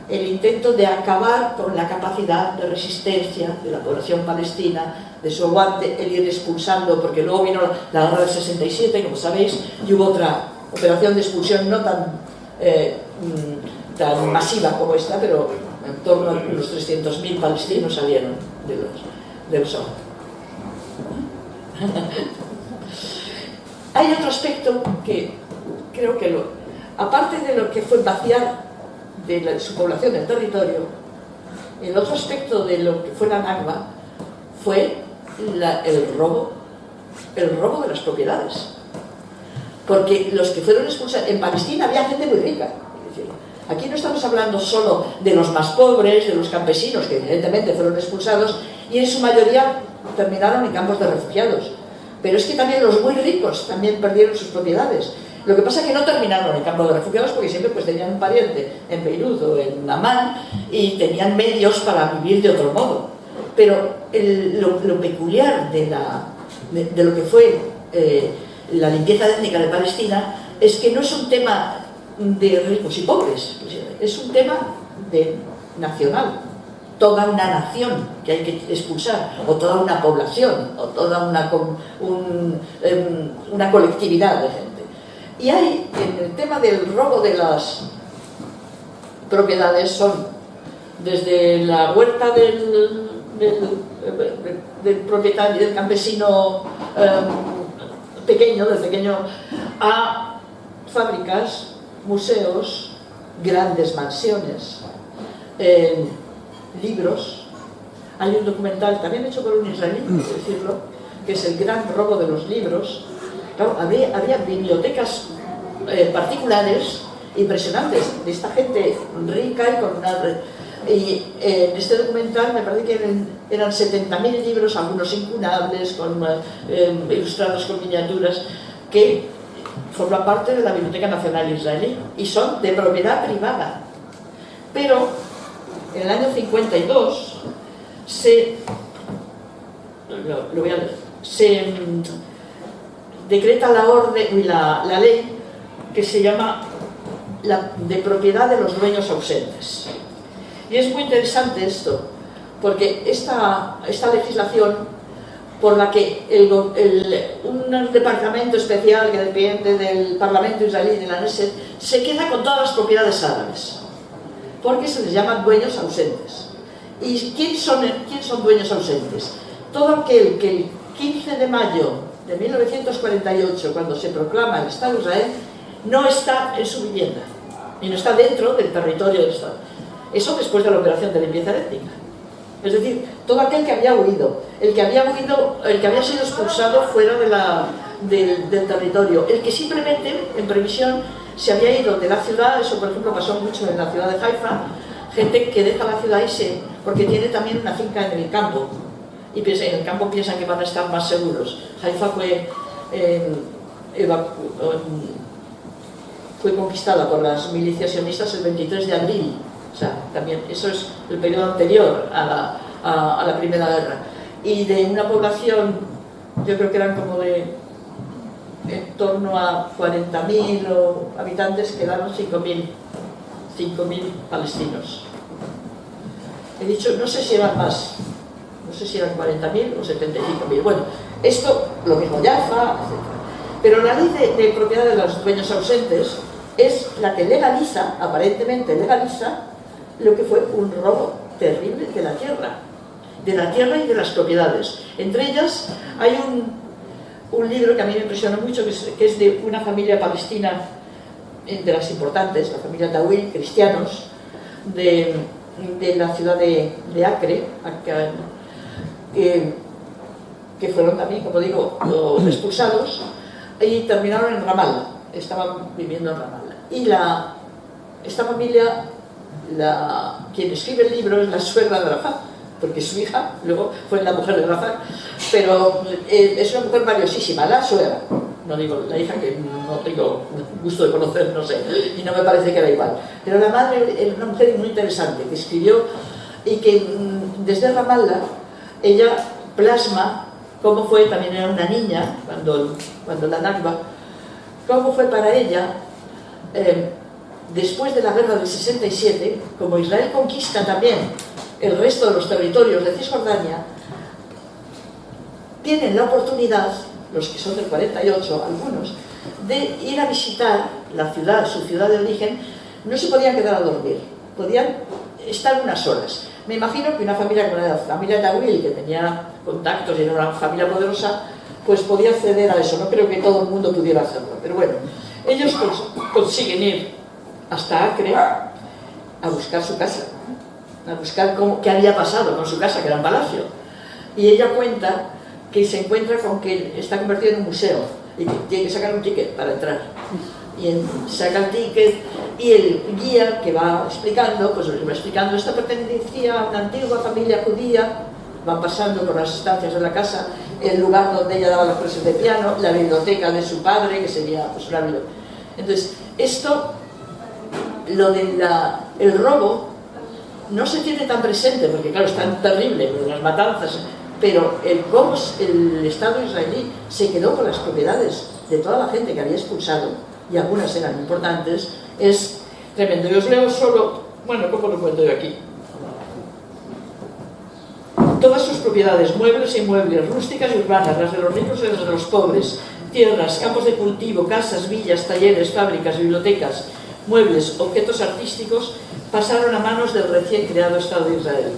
el intento de acabar con la capacidad de resistencia de la población palestina, de su aguante, el ir expulsando, porque luego vino la guerra del 67, como sabéis, y hubo otra operación de expulsión no tan masiva como esta, pero en torno a unos 300.000 palestinos salieron de los aguantes. Hay otro aspecto que creo que, aparte de lo que fue vaciar de su población del territorio, el otro aspecto de lo que fue la Nakba fue el robo de las propiedades. Porque los que fueron expulsados, en Palestina había gente muy rica. Es decir, aquí no estamos hablando solo de los más pobres, de los campesinos, que evidentemente fueron expulsados, y en su mayoría terminaron en campos de refugiados. Pero es que también los muy ricos también perdieron sus propiedades. Lo que pasa es que no terminaron en campos de refugiados porque siempre pues tenían un pariente en Beirut o en Amán y tenían medios para vivir de otro modo. Pero lo peculiar de lo que fue la limpieza étnica de Palestina es que no es un tema de ricos y pobres, es un tema nacional. Toda una nación que hay que expulsar, o toda una población, o toda una colectividad de gente. Y hay, en el tema del robo de las propiedades, son desde la huerta del propietario, del campesino pequeño, a fábricas, museos, grandes mansiones, libros. Hay un documental también hecho por un israelí, hay que decirlo, que es el gran robo de los libros. Claro, había bibliotecas particulares impresionantes de esta gente rica y con una... Y en este documental me parece que eran 70.000 libros, algunos incunables, ilustrados con miniaturas, que forman parte de la Biblioteca Nacional Israelí y son de propiedad privada. Pero en el año 52 se decreta la orden y la ley que se llama la de propiedad de los dueños ausentes. Y es muy interesante esto, porque esta legislación por la que un departamento especial que depende del Parlamento israelí, de la Knesset, se queda con todas las propiedades árabes, porque se les llama dueños ausentes. ¿Y quién son dueños ausentes? Todo aquel que el 15 de mayo de 1948, cuando se proclama el Estado de Israel, no está en su vivienda, y no está dentro del territorio del Estado. Eso después de la operación de limpieza étnica. Es decir, todo aquel que había huido, el que había sido expulsado fuera del territorio, el que simplemente, en previsión, se había ido de la ciudad. Eso por ejemplo pasó mucho en la ciudad de Haifa, gente que deja la ciudad porque tiene también una finca en el campo, y en el campo piensan que van a estar más seguros. Haifa fue conquistada por las milicias sionistas el 23 de abril, o sea, también eso es el periodo anterior a la Primera Guerra, y de una población, yo creo que eran como en torno a 40.000 habitantes, quedaron 5.000 palestinos. He dicho, no sé si eran más, no sé si eran 40.000 o 75.000. Bueno, esto, lo mismo Jaffa, etc. Pero la ley de propiedad de los dueños ausentes es la que legaliza, aparentemente legaliza, lo que fue un robo terrible de la tierra y de las propiedades. Entre ellas hay un libro que a mí me impresionó mucho, que es de una familia palestina, de las importantes, la familia Tawil, cristianos, de la ciudad de Acre, que fueron también, como digo, expulsados y terminaron en Ramallah, estaban viviendo en Ramallah. Y esta familia, quien escribe el libro es la suegra de Arafat, porque su hija luego fue la mujer de Rafael, pero es una mujer valiosísima, la suegra, no digo la hija, que no tengo gusto de conocer, no sé, y no me parece que era igual, pero la madre era una mujer muy interesante, que escribió y que desde Ramallah ella plasma cómo fue, también era una niña cuando la Nakba, cómo fue para ella después de la guerra del 67, como Israel conquista también el resto de los territorios de Cisjordania, tienen la oportunidad, los que son del 48, algunos, de ir a visitar la ciudad, su ciudad de origen. No se podían quedar a dormir, podían estar unas horas. Me imagino que una familia como la familia Tawil, que tenía contactos y era una familia poderosa, pues podía acceder a eso. No creo que todo el mundo pudiera hacerlo, pero bueno, ellos consiguen ir hasta Acre a buscar su casa, a buscar qué había pasado con su casa, que era un palacio. Y ella cuenta que se encuentra con que está convertido en un museo y que tiene que sacar un ticket para entrar. Y saca el ticket y el guía que va explicando, pues va explicando, esto pertenecía a una antigua familia judía, van pasando por las estancias de la casa, el lugar donde ella daba las clases de piano, la biblioteca de su padre, que sería pues una biblioteca. Entonces, esto, lo del el robo, no se tiene tan presente, porque claro, es tan terrible, las matanzas, pero cómo el Estado israelí se quedó con las propiedades de toda la gente que había expulsado, y algunas eran importantes, es tremendo. Y os leo solo, bueno, ¿cómo lo cuento yo aquí? Todas sus propiedades, muebles e inmuebles, rústicas y urbanas, las de los ricos y las de los pobres, tierras, campos de cultivo, casas, villas, talleres, fábricas, bibliotecas, muebles, objetos artísticos, pasaron a manos del recién creado Estado de Israel.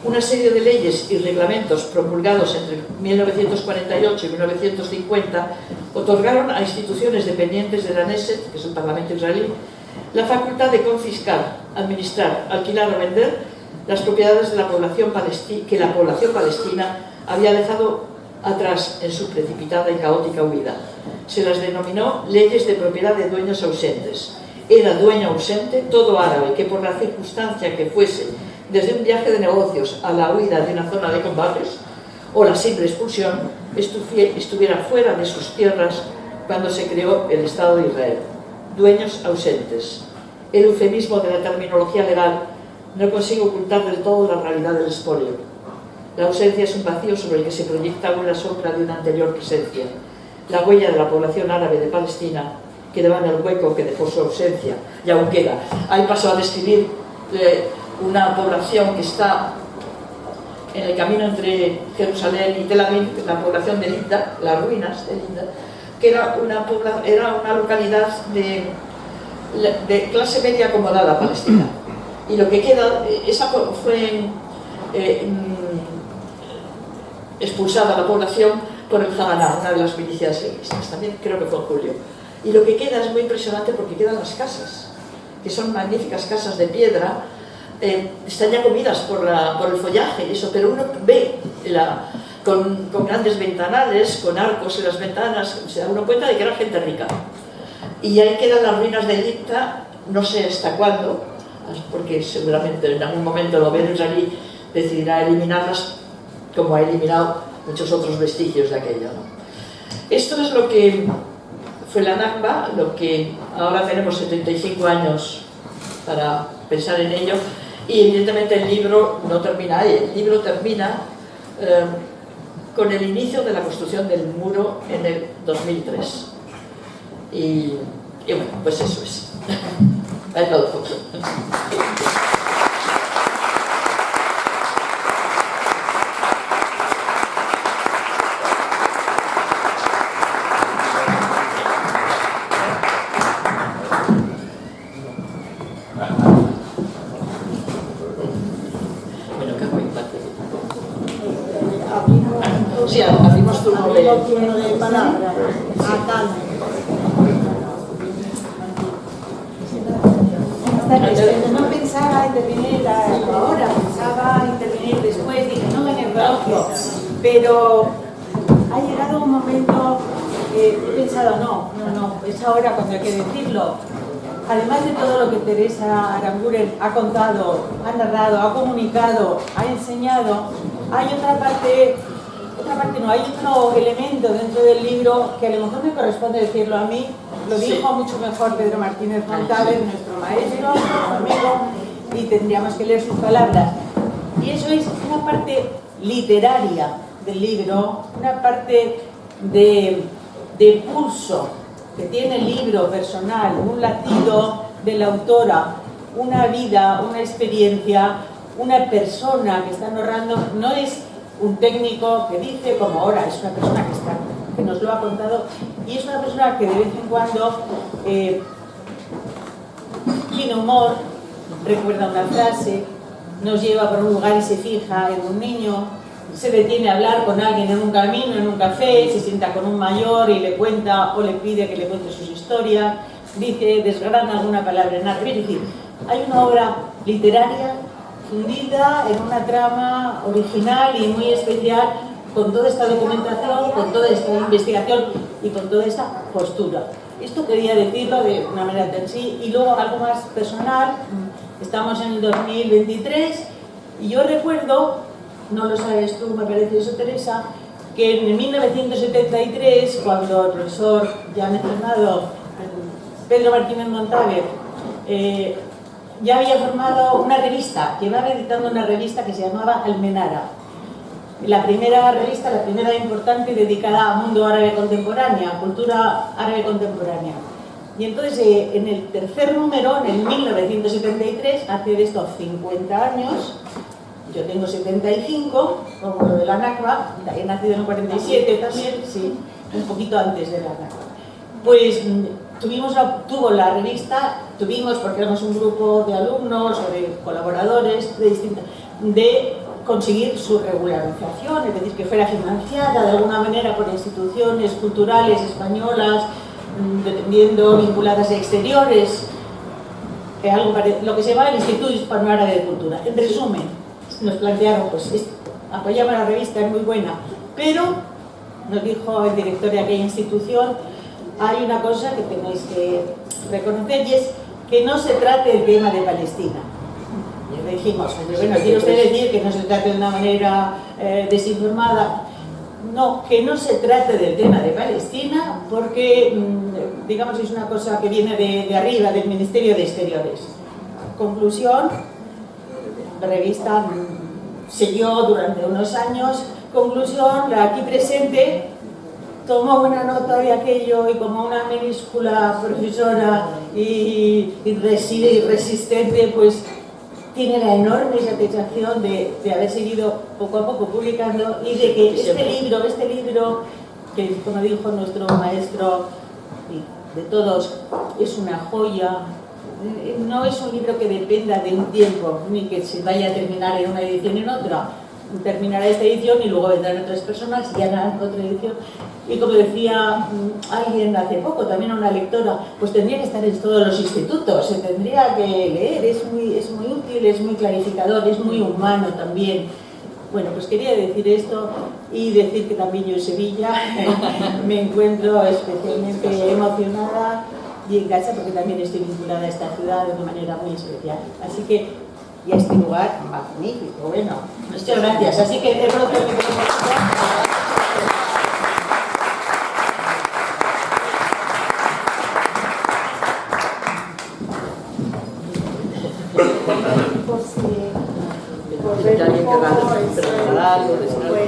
Una serie de leyes y reglamentos promulgados entre 1948 y 1950 otorgaron a instituciones dependientes de la Knesset, que es el Parlamento israelí, la facultad de confiscar, administrar, alquilar o vender las propiedades de la población que la población palestina había dejado atrás en su precipitada y caótica huida. Se las denominó leyes de propiedad de dueños ausentes. Era dueño ausente todo árabe que por la circunstancia que fuese, desde un viaje de negocios a la huida de una zona de combates o la simple expulsión, estuviera fuera de sus tierras cuando se creó el Estado de Israel. Dueños ausentes. El eufemismo de la terminología legal no consigue ocultar del todo la realidad del expolio. La ausencia es un vacío sobre el que se proyecta una sombra de una anterior presencia. La huella de la población árabe de Palestina quedaba en el hueco que dejó su ausencia, y aún queda. Ahí pasó a describir una población que está en el camino entre Jerusalén y Tel Aviv, la población de Linda, las ruinas de Linda, que era una localidad de clase media acomodada palestina. Y lo que queda, esa fue expulsada la población por el Haganah, una de las milicias sionistas, también creo que fue en julio. Y lo que queda es muy impresionante porque quedan las casas, que son magníficas casas de piedra, están ya comidas por el follaje y eso, pero uno ve con grandes ventanales, con arcos en las ventanas, se da uno cuenta de que era gente rica. Y ahí quedan las ruinas de Egipto, no sé hasta cuándo, porque seguramente en algún momento el gobierno israelí decidirá eliminarlas, como ha eliminado muchos otros vestigios de aquello, ¿no? Esto es lo que fue la Nakba, lo que ahora tenemos 75 años para pensar en ello, y evidentemente el libro no termina ahí, el libro termina con el inicio de la construcción del muro en el 2003. Y bueno, pues eso es. Ahí lo dejo. Sí, abrimos turno de palabra. No pensaba intervenir ahora, pensaba intervenir después, dije no en el bloque, pero ha llegado un momento que he pensado no, es ahora cuando hay que decirlo. además de todo lo que Teresa Aranguren ha contado, ha narrado, ha comunicado, ha enseñado, hay otra parte no, hay otro elemento dentro del libro que a lo mejor me corresponde decirlo a mí, lo dijo mucho mejor Pedro Martínez Montávez, nuestro maestro, nuestro amigo, y tendríamos que leer sus palabras. Y eso es una parte literaria del libro, una parte de pulso que tiene el libro personal, un latido de la autora, una vida, una experiencia, una persona que está narrando, no es un técnico que dice como ahora, es una persona que nos lo ha contado, y es una persona que de vez en cuando tiene humor, recuerda una frase, nos lleva por un lugar y se fija en un niño, se detiene a hablar con alguien en un camino, en un café, se sienta con un mayor y le cuenta o le pide que le cuente sus historias, dice, desgrana alguna palabra en arte. Es decir, hay una obra literaria fundida en una trama original y muy especial, con toda esta documentación, con toda esta investigación y con toda esta postura. Esto quería decirlo de una manera tan sí. Y luego algo más personal, estamos en el 2023 y yo recuerdo, no lo sabes tú, me parece eso, Teresa, que en 1973, cuando el profesor ya mencionado Pedro Martínez Montávez ya había formado una revista, llevaba editando una revista que se llamaba Almenara. La primera revista, la primera importante, dedicada a mundo árabe contemporáneo, a cultura árabe contemporánea. Y entonces, en el tercer número, en el 1973, hace de estos 50 años, yo tengo 75, como lo de la Nakba, he nacido en el 47 también, sí, un poquito antes de la Nakba. Pues tuvo la revista, porque éramos un grupo de alumnos o de colaboradores de conseguir su regularización, es decir, que fuera financiada de alguna manera por instituciones culturales españolas, dependiendo, vinculadas a exteriores, lo que se llama el Instituto Hispanoárabe de Cultura. En resumen, nos plantearon, pues apoyamos la revista, es muy buena, pero nos dijo el director de aquella institución, hay una cosa que tenéis que reconocer y es que no se trate el tema de Palestina. Y le dijimos, bueno, ¿quiere usted decir que no se trate de una manera desinformada? No, que no se trate del tema de Palestina porque, digamos, es una cosa que viene de arriba, del Ministerio de Exteriores. Conclusión, la revista siguió durante unos años. Conclusión, la aquí presente tomó buena nota de aquello y como una minúscula profesora y resistente, pues tiene la enorme satisfacción de haber seguido poco a poco publicando y de que este libro, que como dijo nuestro maestro de todos, es una joya. No es un libro que dependa de un tiempo, ni que se vaya a terminar en una edición y en otra. Terminará esta edición y luego vendrán otras personas y harán otra edición. Y como decía alguien hace poco, también una lectora, pues tendría que estar en todos los institutos, se tendría que leer, es muy útil, es muy clarificador, es muy humano también. Bueno, pues quería decir esto y decir que también yo en Sevilla me encuentro especialmente emocionada y en casa porque también estoy vinculada a esta ciudad de una manera muy especial. Así que, y a este lugar magnífico, bueno, muchas gracias. Así que de pronto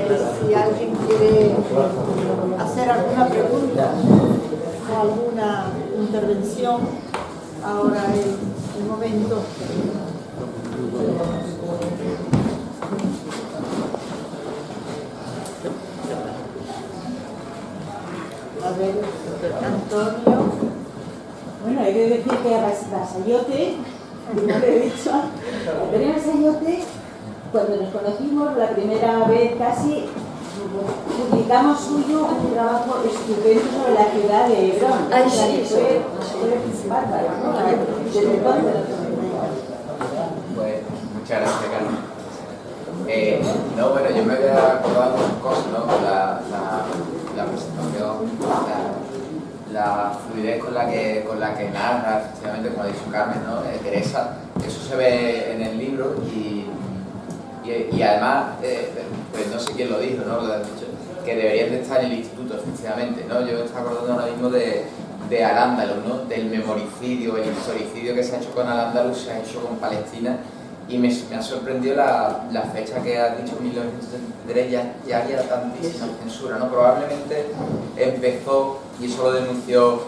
pues si alguien quiere hacer alguna pregunta o alguna intervención, ahora es el momento. A ver, Antonio. Bueno, hay que decir que a Sayote, como le he dicho, a Sayote, cuando nos conocimos la primera vez casi, publicamos suyo un trabajo estupendo sobre la ciudad de Hebrón. Ay, sí, fue bárbaro, ¿no? Desde entonces. Pues muchas gracias, Carlos. No, bueno, yo me había acordado de unas cosas, ¿no? La presentación, la fluidez con la que narra, efectivamente, como ha dicho Carmen, ¿no? Teresa, eso se ve en el libro y además, pues no sé quién lo dijo, ¿no? Lo has dicho, que deberían de estar en el instituto, efectivamente, ¿no? Yo me estoy acordando ahora mismo de Al-Ándalus, ¿no? Del memoricidio, el historicidio que se ha hecho con Al-Ándalus, se ha hecho con Palestina, y me ha sorprendido la fecha que has dicho, 1973, ya había tantísima censura, ¿no? Probablemente empezó, y eso lo denunció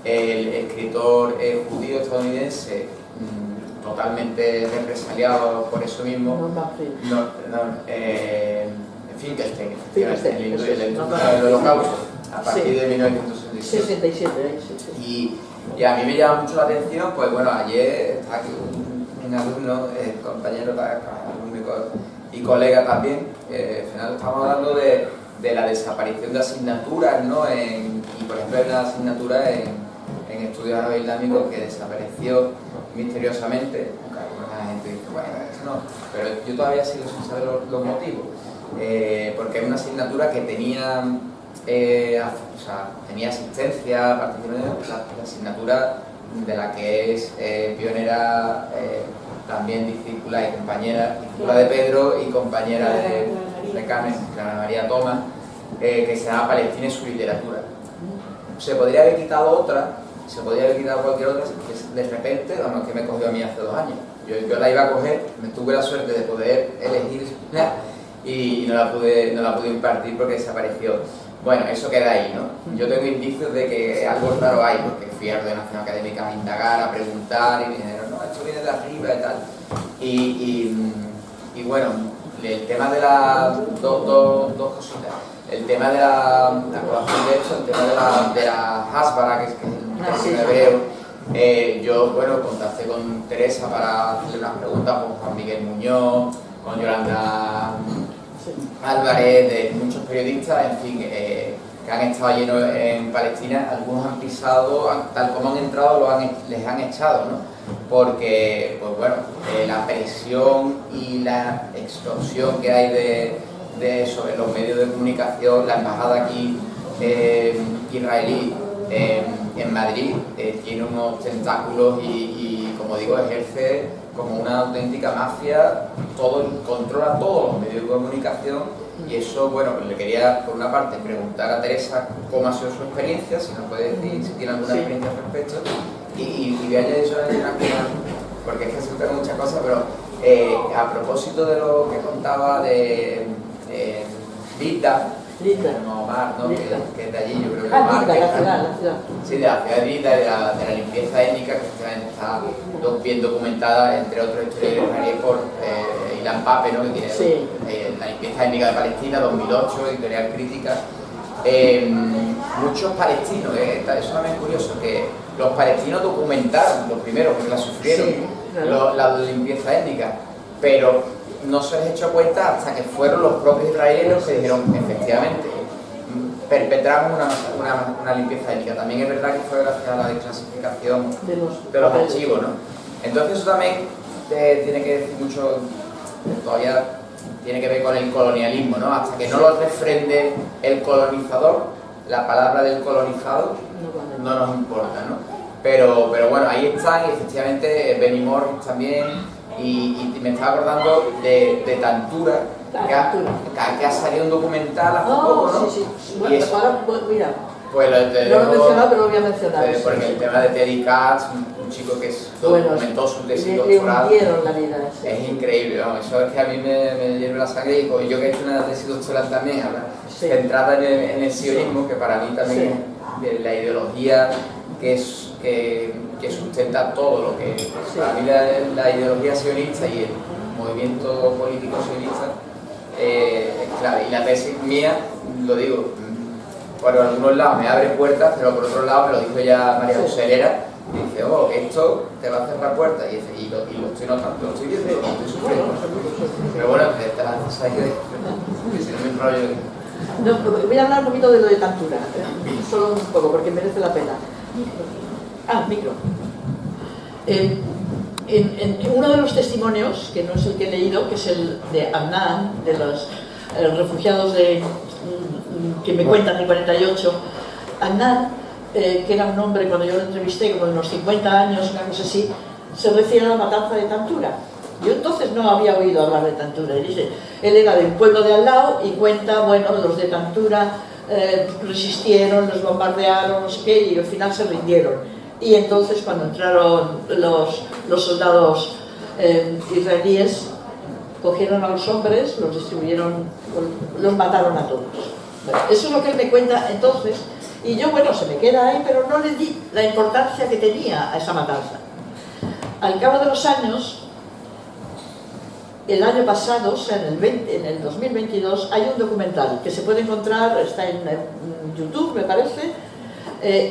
el escritor judío estadounidense, totalmente represaliado por eso mismo, Finkelstein, efectivamente, el holocausto, a partir de 1967. Y a mí me llama mucho la atención, pues bueno, ayer está aquí un alumno, compañero y colega también, al final estamos hablando de la desaparición de asignaturas, ¿no? Y por ejemplo, una asignatura en estudios árabes islámicos que desapareció misteriosamente, aunque alguna gente dice, bueno, eso no, pero yo todavía sigo sin saber los motivos, porque es una asignatura que tenía, tenía asistencia, la asignatura de la que es pionera, también discípula y compañera, discípula de Pedro y compañera de Carmen, Ana María Tomás, que se llama Palestina y su literatura. Se podría haber quitado otra, se podría haber quitado cualquier otra, que de repente, vamos, que me cogió a mí hace 2 años. Yo la iba a coger, me tuve la suerte de poder elegir y no la pude impartir porque desapareció. Bueno, eso queda ahí, ¿no? Yo tengo indicios de que algo raro hay, porque fui a la Ordenación Académica a indagar, a preguntar, y me dijeron, no, esto viene de arriba y tal. Y bueno, el tema de dos cositas. El tema de la aprobación de hecho, el tema de la Hasbara, que es en hebreo. Yo, bueno, contacté con Teresa para hacerle unas preguntas, con Juan Miguel Muñoz, con Yolanda Álvarez, de muchos periodistas, en fin, que han estado allí en Palestina. Algunos han pisado, tal como han entrado, les han echado, ¿no? Porque, pues bueno, la presión y la extorsión que hay sobre los medios de comunicación, la embajada aquí israelí en Madrid tiene unos tentáculos y, como digo, ejerce como una auténtica mafia, controla todos los medios de comunicación. Y eso, bueno, le quería por una parte preguntar a Teresa cómo ha sido su experiencia, si nos puede decir si tiene alguna experiencia al respecto, y voy a añadir solamente una cosa, porque es que se tengo muchas cosas, pero a propósito de lo que contaba de Lita, no, Omar, ¿no? Que es de allí, yo creo que Omar, la ciudad. Sí, de la ciudad de Lita, de la limpieza étnica, que está bien documentada, entre otros historiadores por Ilan Pape, ¿no? Que tiene la limpieza étnica de Palestina, 2008, editorial crítica. Muchos palestinos, eso también es curioso, que los palestinos documentaron, los primeros, porque la sufrieron, la limpieza étnica, pero no se les echó cuenta hasta que fueron los propios israelíes los que dijeron, efectivamente, perpetramos una limpieza étnica. También es verdad que fue gracias a la desclasificación de los archivos, ¿no? Entonces eso también tiene que decir mucho, todavía tiene que ver con el colonialismo, ¿no? Hasta que no lo refrende el colonizador, la palabra del colonizado no nos importa, ¿no? Pero bueno, ahí están, y efectivamente Benny Morris también. Y me estaba acordando de Tantura, que ha salido un documental hace poco, ¿no? Sí. Bueno, y eso, ahora, mira, pues no lo he mencionado, pero lo voy a mencionar. Porque el tema de Teddy Katz, un chico que documentó su tesis doctoral, la vida, es increíble, ¿no? Eso es que a mí me hierve la sangre, y yo que he hecho una tesis doctoral también, centrada en el sionismo, que para mí también es la ideología que sustenta todo lo que para mí la ideología sionista y el movimiento político sionista es clave. Y la tesis mía, lo digo, por algunos lados me abre puertas, pero por otro lado me lo dijo ya María José Herrera, y dice, esto te va a cerrar puertas, y lo estoy notando, lo estoy viendo, lo estoy sufriendo. Pero bueno, sabes que si no me enrollo. No, voy a hablar un poquito de lo de Tantura, solo un poco, porque merece la pena. Micro. En uno de los testimonios, que no es el que he leído, que es el de Adnan, de los refugiados que me cuentan del 48, Adnan que era un hombre, cuando yo lo entrevisté, como de unos 50 años, una cosa así, se refiere a la matanza de Tantura. Yo entonces no había oído hablar de Tantura. Y dice, él era del pueblo de al lado y cuenta, bueno, los de Tantura resistieron, los bombardearon, no sé qué, y al final se rindieron. Y entonces cuando entraron los soldados israelíes, cogieron a los hombres, los distribuyeron, los mataron a todos. Bueno, eso es lo que él me cuenta entonces, y yo, bueno, se me queda ahí, pero no le di la importancia que tenía a esa matanza. Al cabo de los años, el año pasado, o sea, en el 2022, hay un documental que se puede encontrar, está en YouTube, me parece,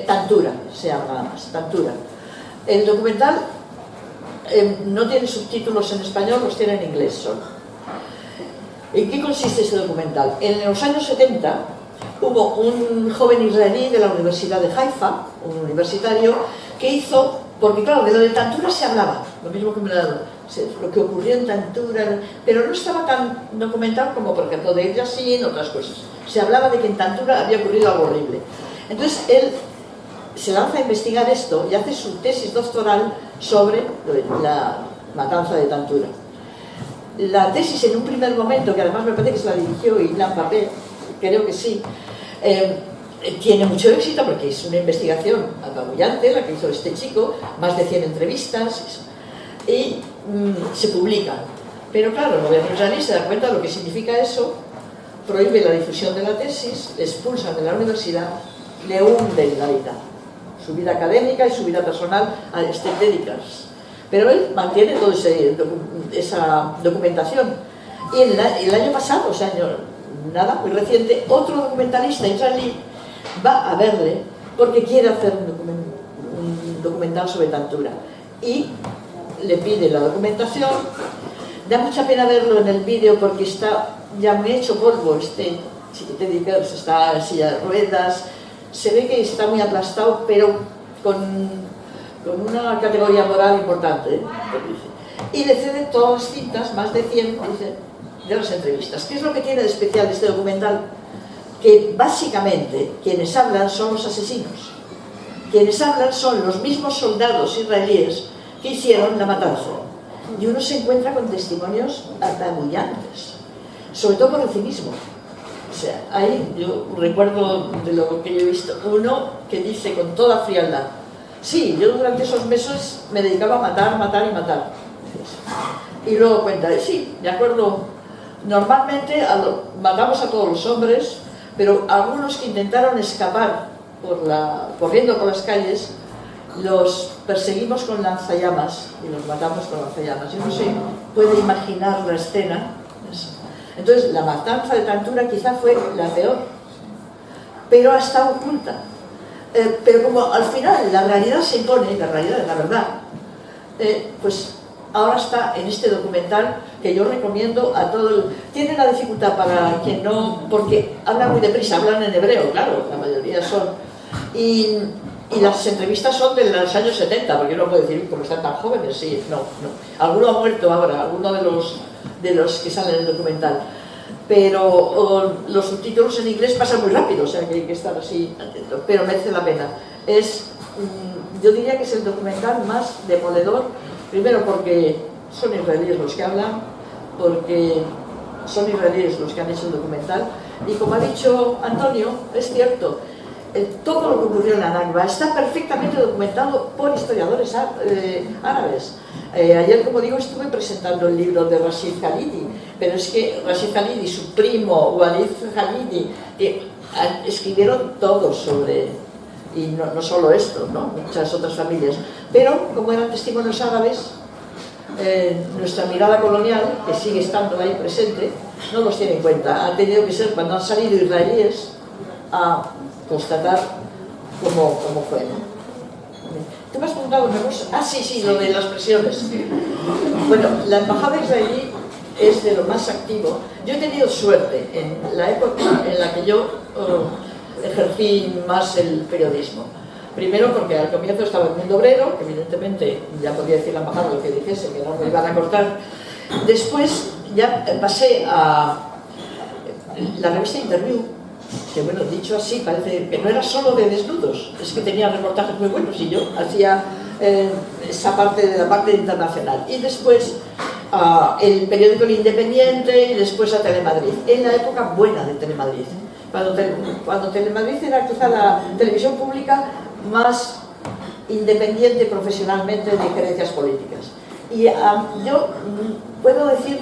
Tantura, se llama nada más, Tantura. El documental no tiene subtítulos en español, los tiene en inglés solo. ¿En qué consiste ese documental? En los años 70 hubo un joven israelí de la Universidad de Haifa, un universitario, que hizo, porque claro, de lo de Tantura se hablaba, lo mismo que lo que ocurrió en Tantura, pero no estaba tan documentado como, por ejemplo, de Yassin, otras cosas. Se hablaba de que en Tantura había ocurrido algo horrible. Entonces él se lanza a investigar esto y hace su tesis doctoral sobre la matanza de Tantura. La tesis, en un primer momento, que además me parece que se la dirigió Ilan Pappé, creo que sí, tiene mucho éxito porque es una investigación apabullante la que hizo este chico, más de 100 entrevistas, y se publica. Pero claro, el gobierno israelí se da cuenta de lo que significa eso, prohíbe la difusión de la tesis, le expulsan de la universidad, le hunden la vida, su vida académica y su vida personal a dedicarse. Pero él mantiene toda esa documentación. Y el año pasado, o sea, nada, muy reciente, otro documentalista israelí va a verle porque quiere hacer un documental sobre Tantura. Y le pide la documentación. Da mucha pena verlo en el vídeo porque está ya muy hecho polvo. Teddy Kurz está en silla de ruedas. Se ve que está muy aplastado, pero con una categoría moral importante, ¿eh? Y le cede todas las cintas, más de 100, dice, de las entrevistas. ¿Qué es lo que tiene de especial este documental? Que básicamente quienes hablan son los asesinos. Quienes hablan son los mismos soldados israelíes que hicieron la matanza. Y uno se encuentra con testimonios apabullantes, sobre todo por el cinismo. O sea, ahí yo recuerdo de lo que yo he visto, uno que dice con toda frialdad: sí, yo durante esos meses me dedicaba a matar, matar y matar. Y luego cuenta, sí, de acuerdo, normalmente matamos a todos los hombres, pero algunos que intentaron escapar corriendo por las calles, los perseguimos con lanzallamas y los matamos con lanzallamas. Yo no sé, puede imaginar la escena. Entonces, la matanza de Tantura quizá fue la peor, pero ha estado oculta. Pero como al final la realidad se impone, la realidad es la verdad, pues ahora está en este documental que yo recomiendo a todo. Tiene la dificultad para quien no, porque hablan muy deprisa, hablan en hebreo, claro, la mayoría son, y las entrevistas son de los años 70, porque uno puede decir, como están tan jóvenes, sí, no. Alguno ha muerto ahora, alguno de los que salen en el documental. Pero los subtítulos en inglés pasan muy rápido, o sea que hay que estar así atento, pero merece la pena. Yo diría que es el documental más demoledor, primero porque son israelíes los que hablan, porque son israelíes los que han hecho el documental, y como ha dicho Antonio, es cierto, todo lo que ocurrió en la Nakba está perfectamente documentado por historiadores árabes. Ayer, como digo, estuve presentando el libro de Rashid Khalidi, pero es que Rashid Khalidi, su primo Walid Khalidi, escribieron todo sobre, y no solo esto, ¿no? Muchas otras familias, pero como eran testimonios árabes, nuestra mirada colonial, que sigue estando ahí presente, no los tiene en cuenta. Ha tenido que ser cuando han salido israelíes a constatar cómo fue, ¿no? ¿Tú me has preguntado una cosa? Ah, sí, lo de las presiones. Bueno, la embajada israelí es de lo más activo. Yo he tenido suerte en la época en la que yo ejercí más el periodismo. Primero porque al comienzo estaba el Mundo Obrero, que evidentemente ya podía decir la embajada lo que dijese, que no me iban a cortar. Después ya pasé a la revista Interview, que bueno, dicho así, parece que no era solo de desnudos, es que tenía reportajes muy buenos y yo hacía esa parte de la parte internacional. Y después el periódico El Independiente y después a Telemadrid, en la época buena de Telemadrid, cuando Telemadrid era quizá la televisión pública más independiente profesionalmente de creencias políticas. Y yo puedo decir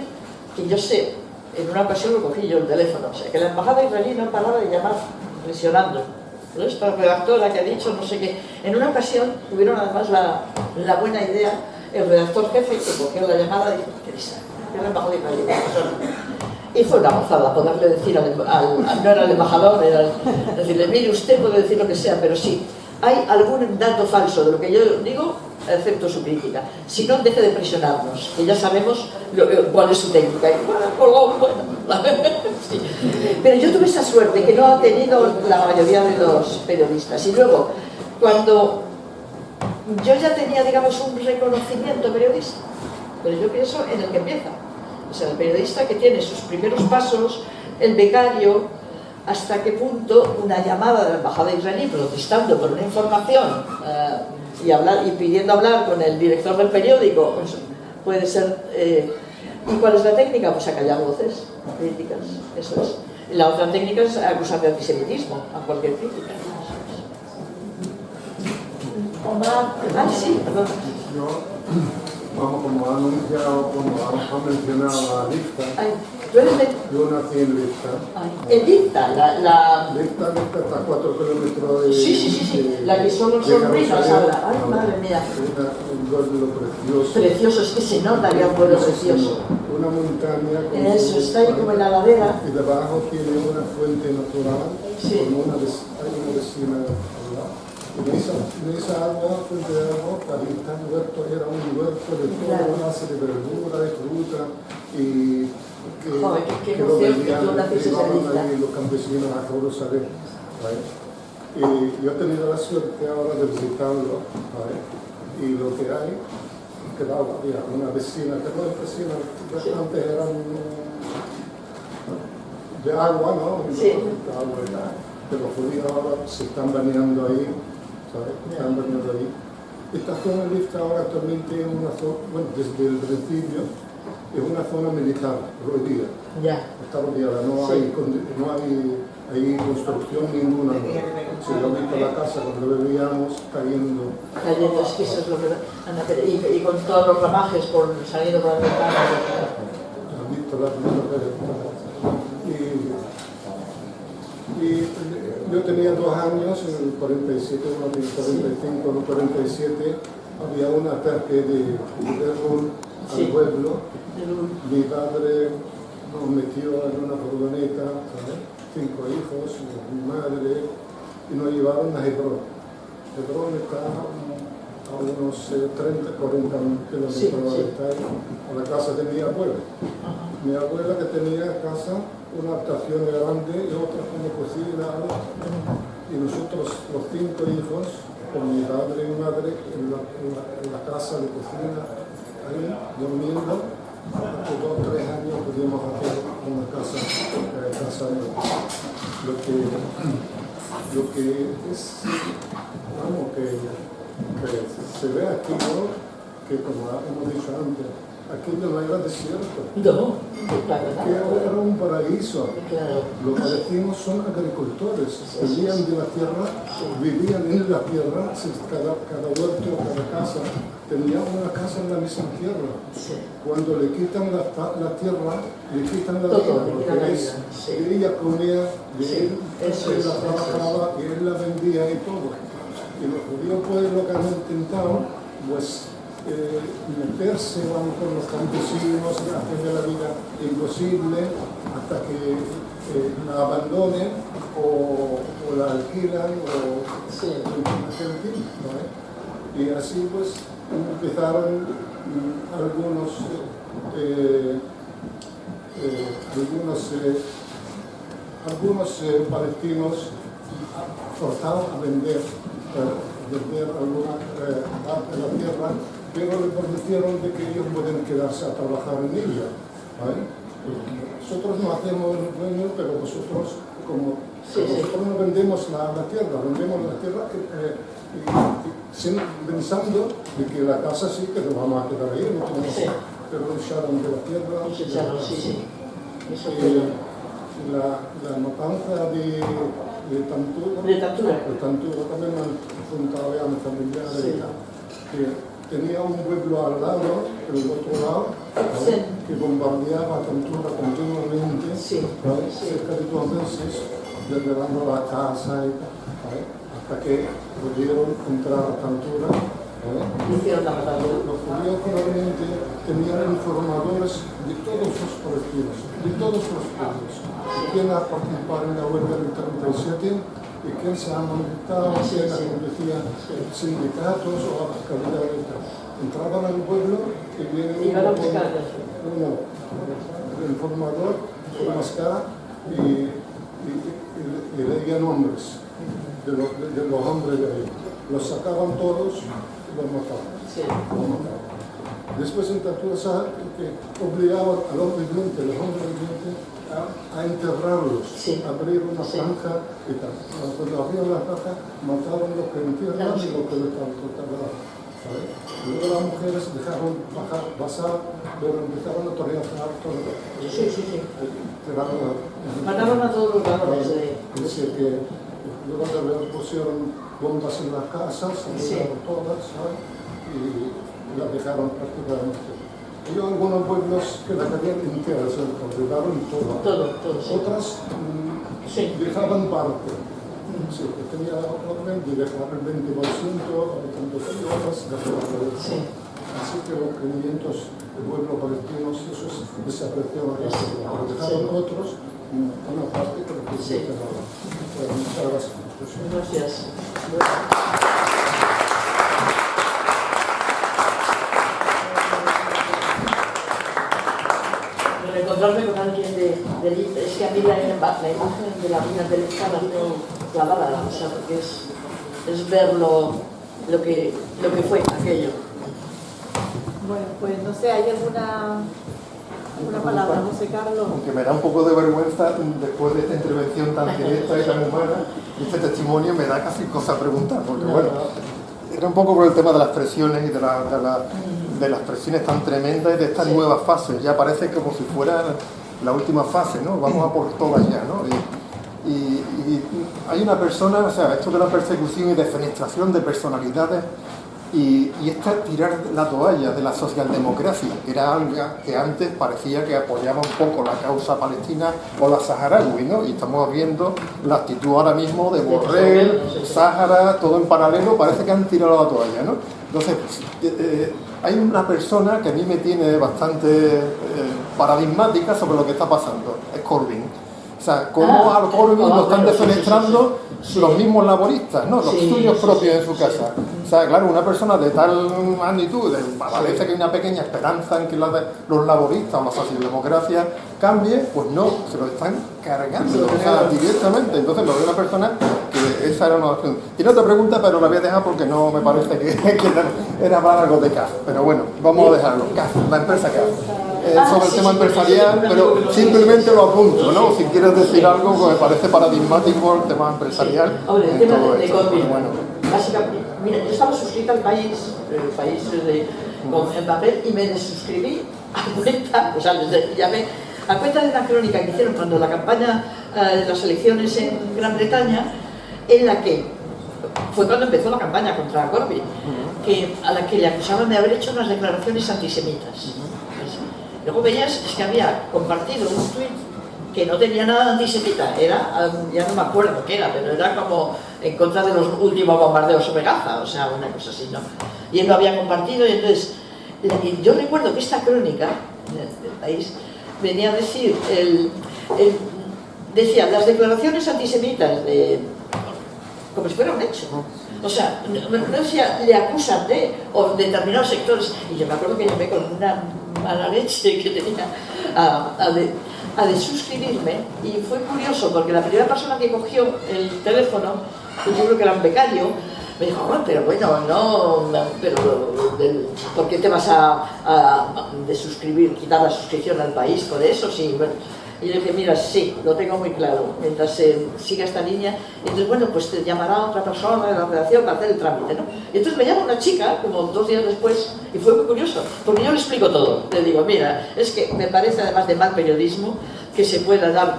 que yo sé, en una ocasión lo cogí yo el teléfono, o sea, que la embajada israelí no paraba de llamar presionando. Esta redactora que ha dicho no sé qué. En una ocasión tuvieron además la buena idea, el redactor jefe que cogió la llamada y dijo, ¿qué dice? Que la embajada israelí. Y fue una gozada poderle decir no era el embajador, era decirle, mire, usted puede decir lo que sea, pero sí, hay algún dato falso de lo que yo digo, acepto su crítica. Si no, deje de presionarnos, que ya sabemos cuál es su técnica. Y bueno, sí. Pero yo tuve esa suerte que no ha tenido la mayoría de los periodistas. Y luego, cuando yo ya tenía, digamos, un reconocimiento periodista, pero yo pienso en el que empieza. O sea, el periodista que tiene sus primeros pasos, el becario, hasta qué punto una llamada de la embajada israelí protestando por una información y pidiendo hablar con el director del periódico, pues puede ser. ¿Y cuál es la técnica? Pues acallar voces críticas, eso es. La otra técnica es acusar de antisemitismo a cualquier crítica. Sí, perdón. Vamos, como ha anunciado, como ha mencionado a Lista, ¿tú eres de...? yo nací en Lista. ¿En Lista? Lista está a 4 kilómetros de... Sí, la que solo son ruinas ahora. Ay, madre mía. Un pueblo precioso. Precioso, es que se nota que es un pueblo precioso. Una montaña... Eso, está ahí como en la ladera. Y debajo tiene una fuente natural, Sí. hay una vecina al lado. En esa agua, fuente de agua, ahí está el huerto, era un huerto de toda clase de verdura, de fruta, y que, Joder, qué que lo emoción que vendían, tú naciste en llevaban Lista. ahí los campesinos a Jerusalén. ¿Vale? Y yo he tenido la suerte ahora de visitarlo, ¿vale? Y lo que hay, que había una vecina, que no es vecina, que antes eran de agua, ¿no? Sí. De agua, pero los judíos ahora se están bañando ahí, ¿sabes? Están bañando ahí. Esta zona lista ahora actualmente es una zona, bueno, desde el principio, es una zona militar, rodeada. Ya. Está rodeada, no hay construcción ninguna. Si lo visto la casa cuando veíamos cayendo. Cayendo, es que eso es lo que... Y con todos los ramajes saliendo por las ventanas. Han visto las y yo tenía 2 años, en el 47, uno en el 45, en el 47, había un ataque de terror al pueblo. Mi padre nos metió en una furgoneta, ¿sabes? 5 hijos, mi madre, y nos llevaron a Hebrón. Hebrón está a unos 30, 40 kilómetros de ahí, a la casa de mi abuela. Mi abuela que tenía casa, una habitación grande y otra como cocina, y nosotros los 5 hijos, con mi padre y madre, en la casa de cocina, ahí durmiendo, hace 2 o 3 años pudimos hacer una casa lo que es, vamos, que se ve aquí, ¿no? Que como hemos dicho antes, aquello no era desierto. No, claro. Que era un paraíso. Claro. Los palestinos son agricultores, vivían de la tierra, vivían en la tierra, cada huerto, cada casa, tenía una casa en la misma tierra. Sí. Cuando le quitan la tierra, le quitan la Todo, vida, le quitan porque la es, vida, sí. ella comía, de Sí, él la trabajaba y él la vendía y todo. Y los judíos pues lo que han intentado, pues meterse con los campesinos, hacerle la vida imposible hasta que la abandonen o la alquilan o aquel tiempo, ¿no? Y así pues empezaron algunos palestinos forzados a vender alguna parte de la tierra, pero le prometieron de que ellos pueden quedarse a trabajar en ella. ¿Vale? Nosotros no hacemos el dueño, pero vosotros, como Nosotros no vendemos la tierra, vendemos la tierra pensando de que la casa sí que nos vamos a quedar ahí, no tenemos, pero nos echaron de la tierra. La matanza de Tantura también me han contado a mis familiares que tenía un pueblo al lado, el otro lado, que bombardeaba Tantura continuamente, cerca de 2 meses, desvelando la casa y tal, hasta que pudieron entrar a Tantura. Los judíos probablemente tenían informadores de todos los palestinos, de todos los pueblos. Quién ha participado en la huelga del 37 y quién se ha manifestado, quién ha conducido sindicatos o a las calidades. Entraban al pueblo y viene el informador con máscara y leía nombres de los hombres de ahí. Los sacaban todos y los mataban. Después en Tantura que obligaban a los vivientes, a enterrarlos, abrir una franja y tal. Cuando abrían la franja, mataron los que entierran y los que les enterraban. Luego las mujeres dejaron pasar, pero empezaron a torear todo. Mataron a todos los varones. Dice que luego le pusieron bombas en las casas, se todas, ¿sabes? Y las dejaron prácticamente. Y algunos pueblos que la querían enteras, se obligaron todo. Otras dejaban parte. Sí, que tenía orden de dejar el 20%, y otras dejaban todo. Así que los rendimientos del pueblo palestino, eso desaparecieron. Pero dejaron otros, una parte que los que muchas gracias. Encontrarme con alguien del IFE, es que a mí la imagen de la mina del IFE la tengo clavada, o sea, porque es ver lo que fue aquello. Bueno, pues no sé, ¿hay alguna palabra, José Carlos? Aunque me da un poco de vergüenza después de esta intervención tan directa y tan humana, este testimonio me da casi cosa a preguntar, porque bueno, era un poco por el tema de las presiones y de las presiones tan tremendas y de estas nuevas fases. Ya parece como si fuera la última fase, ¿no? Vamos a por todas ya, ¿no? Y hay una persona, o sea, esto de la persecución y defenestración de personalidades y esta tirar la toalla de la socialdemocracia, que era algo que antes parecía que apoyaba un poco la causa palestina o la saharaui, ¿no? Y estamos viendo la actitud ahora mismo de Borrell, Sáhara, todo en paralelo, parece que han tirado la toalla, ¿no? Entonces, hay una persona que a mí me tiene bastante paradigmática sobre lo que está pasando, es Corbyn. O sea, cómo a Corbyn lo están defenestrando los mismos laboristas, ¿no? Los suyos propios en su casa. O sea, claro, una persona de tal magnitud, parece que hay una pequeña esperanza en que los laboristas o la socialdemocracia cambie, pues no, se lo están cargando, o sea, directamente. Entonces lo de una persona que esa era una opción. Tiene otra pregunta, pero la voy a dejar porque no me parece que era para algo de CAF. Pero bueno, vamos a dejarlo. CAF, la empresa CAF. Sobre el tema empresarial, pero simplemente lo apunto, ¿no? Si quieres decir algo que me parece paradigmático el tema empresarial. Hombre, el tema de Corbyn, bueno, básicamente, mira, yo estaba suscrita al país con papel y me desuscribí a cuenta, o sea, llamé a cuenta de una crónica que hicieron cuando la campaña de las elecciones en Gran Bretaña, en la que fue cuando empezó la campaña contra Corbyn, a la que le acusaban de haber hecho unas declaraciones antisemitas. Luego veías que había compartido un tuit que no tenía nada antisemita, era, ya no me acuerdo qué era, pero era como en contra de los últimos bombardeos sobre Gaza, o sea, una cosa así, ¿no? Y él lo había compartido y entonces, yo recuerdo que esta crónica del país venía a decir, decía, las declaraciones antisemitas como si fuera un hecho. O sea, no decía, le acusan de, o determinados sectores, y yo me acuerdo que llamé con una mala leche que tenía a desuscribirme, y fue curioso porque la primera persona que cogió el teléfono, yo creo que era un becario, me dijo, oh, pero bueno, no, pero ¿por qué te vas a desuscribir, quitar la suscripción al país por eso? Sí, bueno. Y le dije, mira, sí, lo tengo muy claro, mientras se siga esta línea. Entonces, bueno, pues te llamará otra persona de la redacción para hacer el trámite, ¿no? Y entonces me llama una chica, como 2 días después, y fue muy curioso, porque yo le explico todo. Le digo, mira, es que me parece, además de mal periodismo, que se pueda dar,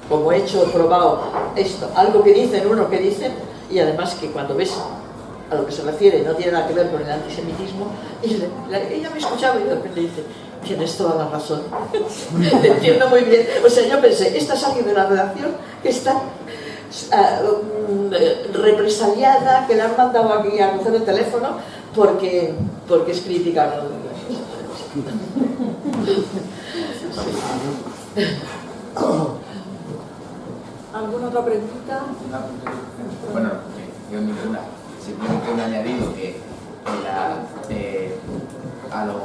como he hecho, probado esto, algo que dicen, uno que dicen, y además que cuando ves a lo que se refiere no tiene nada que ver con el antisemitismo, y ella me escuchaba y de repente dice, tienes toda la razón. Te entiendo muy bien. O sea, yo pensé, esta es alguien de la redacción que está represaliada, que le han mandado aquí a coger el teléfono porque es crítica. ¿Alguna otra pregunta? Bueno, yo ninguna. Simplemente un añadido que a los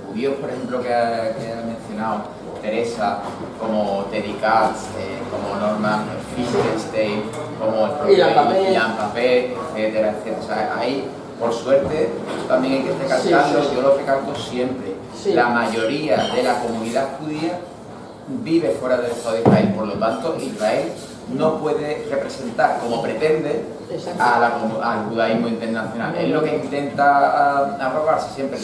judíos, por ejemplo, que ha mencionado Teresa, como Teddy Katz, como Norman Finkelstein, como Ilan Pappé, etcétera, etcétera. O sea, ahí, por suerte, esto también hay que recalcarlo, yo lo recalco siempre, la mayoría de la comunidad judía vive fuera del Estado de Israel, por lo tanto Israel no puede representar como pretende al judaísmo internacional. Es lo que intenta arrogarse siempre,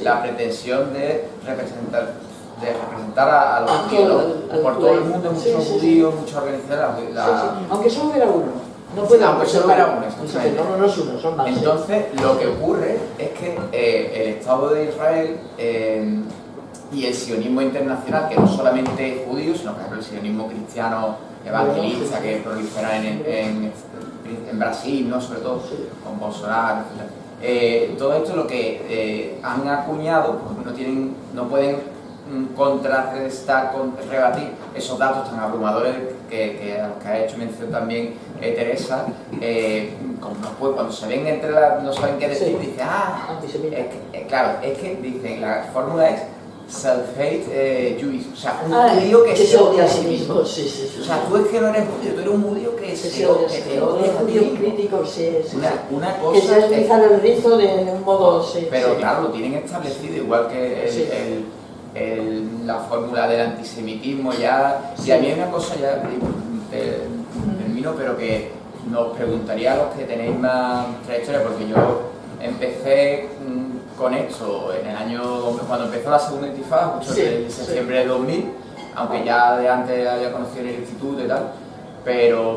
la pretensión de representar a los judíos. Por todo el mundo, muchos judíos, muchas organizaciones. Aunque solo hubiera uno. No puede, aunque solo hubiera uno, no es uno, son más. Entonces, lo que ocurre es que el Estado de Israel y el sionismo internacional, que no solamente es judío, sino que el sionismo cristiano evangelista que prolifera en Brasil, ¿no? Sobre todo con Bolsonaro, etc. Todo esto es lo que han acuñado, porque no pueden contrarrestar, rebatir esos datos tan abrumadores que ha hecho mención también Teresa. Cuando se ven entre no saben qué decir, dicen, claro, es que dicen, la fórmula es self-hate Jewish, o sea, un judío que se odia a sí mismo. O sea, tú es que no eres judío, tú eres un judío que se odia a sí mismo. Es judío crítico, una cosa que se utilizar el rizo de un modo... Pero claro, lo tienen establecido, igual que la fórmula del antisemitismo ya. Y a mí hay una cosa, ya termino, pero que nos preguntaría a los que tenéis más trayectoria, porque yo empecé con esto en el año, cuando empezó la segunda intifada, mucho de septiembre de 2000, aunque ya de antes había conocido en el instituto y tal, pero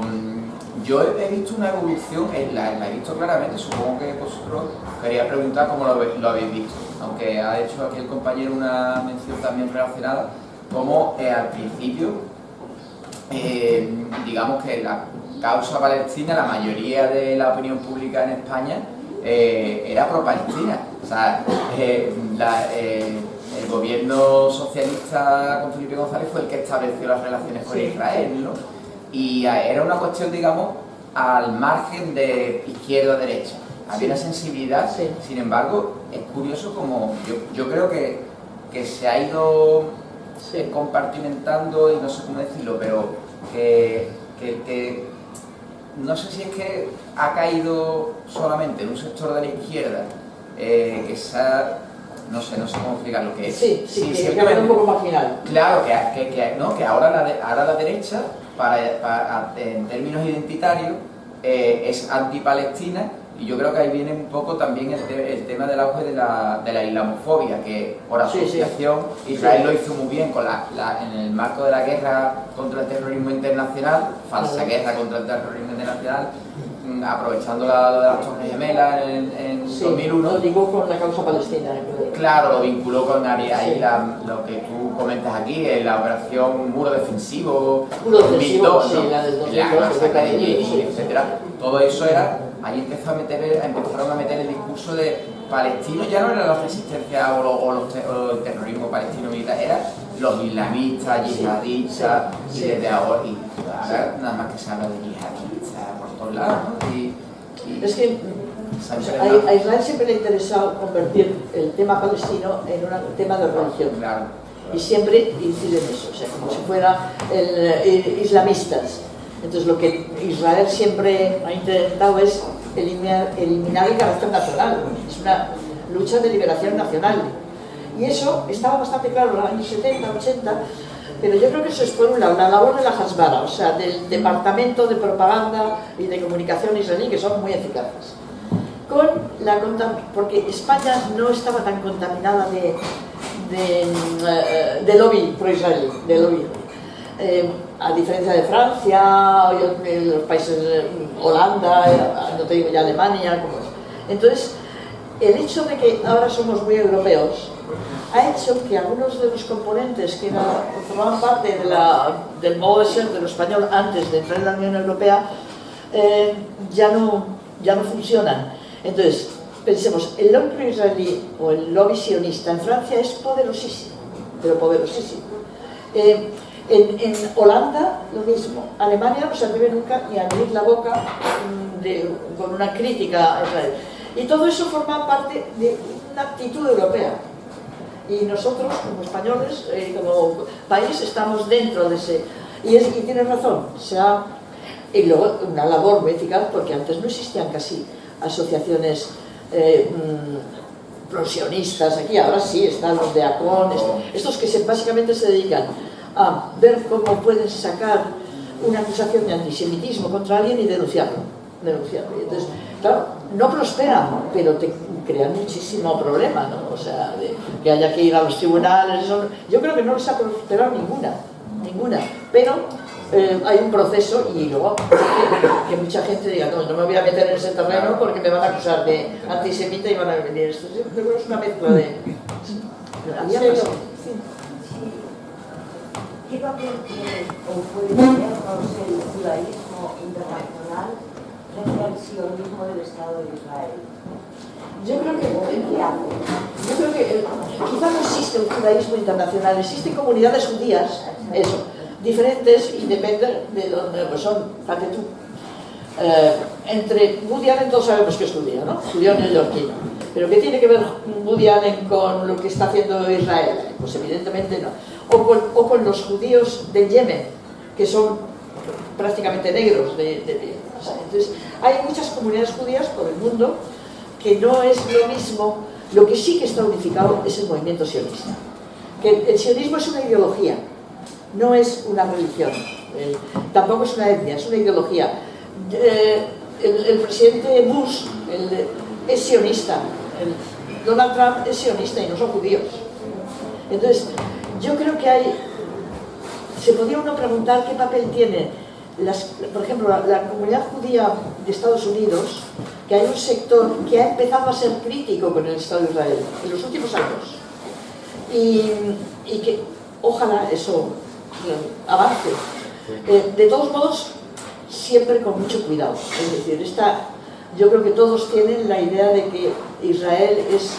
yo he visto una evolución, la he visto claramente, supongo que vosotros quería preguntar cómo lo habéis visto, aunque ha hecho aquí el compañero una mención también relacionada, como al principio, digamos que la causa palestina, la mayoría de la opinión pública en España era pro-palestina. O sea, el gobierno socialista con Felipe González fue el que estableció las relaciones con Israel, ¿no? Y era una cuestión, digamos, al margen de izquierda-derecha. Había una sensibilidad, sin embargo, es curioso como yo creo que se ha ido compartimentando, y no sé cómo decirlo, pero que no sé si es que ha caído solamente en un sector de la izquierda, que no sé cómo explicarlo, que que ha un poco marginal. Claro, que ahora la derecha, en términos identitarios, es antipalestina, y yo creo que ahí viene un poco también el tema del auge de la islamofobia, que por asociación Israel lo hizo muy bien en el marco de la guerra contra el terrorismo internacional, falsa guerra contra el terrorismo internacional, aprovechando lo de las Torres Gemelas en 2001. Lo digo con la causa palestina. Claro, lo vinculó con lo que tú comentas aquí, la operación Muro Defensivo, la del 2002, etcétera. Todo eso era, ahí empezaron a meter el discurso de palestinos, ya no era la resistencia o el terrorismo palestino militar, eran los islamistas, yihadistas, y desde ahora nada más que se habla de yihadistas por todos lados, ¿no? Es que a Israel siempre le ha interesado convertir el tema palestino en un tema de religión. Claro. Y siempre incide en eso, o sea, como si fueran islamistas. Entonces lo que Israel siempre ha intentado es eliminar el carácter nacional. Es una lucha de liberación nacional. Y eso estaba bastante claro en los años 70, 80, Pero yo creo que eso es por un lado la labor de la Hasbara, o sea, del departamento de propaganda y de comunicación israelí, que son muy eficaces. Porque España no estaba tan contaminada de lobby pro-israelí, de lobby. A diferencia de Francia, los países, Holanda, no te digo ya Alemania, como es. Entonces, el hecho de que ahora somos muy europeos ha hecho que algunos de los componentes que formaban parte del modo de ser de lo español antes de entrar en la Unión Europea ya no funcionan. Entonces, pensemos, el lobby pro-israelí o el lobby sionista en Francia es poderosísimo, pero poderosísimo. En Holanda lo mismo. Alemania no se atreve nunca ni a abrir la boca con una crítica a Israel. Y todo eso forma parte de una actitud europea. Y nosotros, como españoles, como país, estamos dentro de ese... Y tienes razón, y luego una labor muy eficaz, porque antes no existían casi asociaciones prosionistas aquí, ahora sí, están los de ACON, estos que básicamente se dedican a ver cómo pueden sacar una acusación de antisemitismo contra alguien y denunciarlo. Y entonces, claro, no prosperan, pero te crean muchísimo problema, ¿no? O sea, que haya que ir a los tribunales, eso, yo creo que no les ha prosperado ninguna, pero hay un proceso y luego que mucha gente diga, no me voy a meter en ese terreno porque me van a acusar de antisemita y van a venir esto. Yo creo que es una mezcla de... ¿Qué papel tiene o puede tener el judaísmo internacional frente al sionismo del Estado de Israel? Yo creo que quizá no existe un judaísmo internacional, existen comunidades judías, diferentes y depende de donde pues son, fíjate tú. Entre Woody Allen todos sabemos que es judío, ¿no? Judío neoyorquino. Pero ¿qué tiene que ver Woody Allen con lo que está haciendo Israel? Pues evidentemente no. O con los judíos de Yemen, que son prácticamente negros. Entonces, hay muchas comunidades judías por el mundo que no es lo mismo. Lo que sí que está unificado es el movimiento sionista. Que el sionismo es una ideología, no es una religión, tampoco es una etnia, es una ideología. El presidente Bush es sionista, Donald Trump es sionista y no son judíos. Entonces, yo creo que se podría uno preguntar qué papel tiene, por ejemplo, la comunidad judía de Estados Unidos, que hay un sector que ha empezado a ser crítico con el Estado de Israel en los últimos años, y que ojalá eso avance. De todos modos, siempre con mucho cuidado. Es decir, yo creo que todos tienen la idea de que Israel es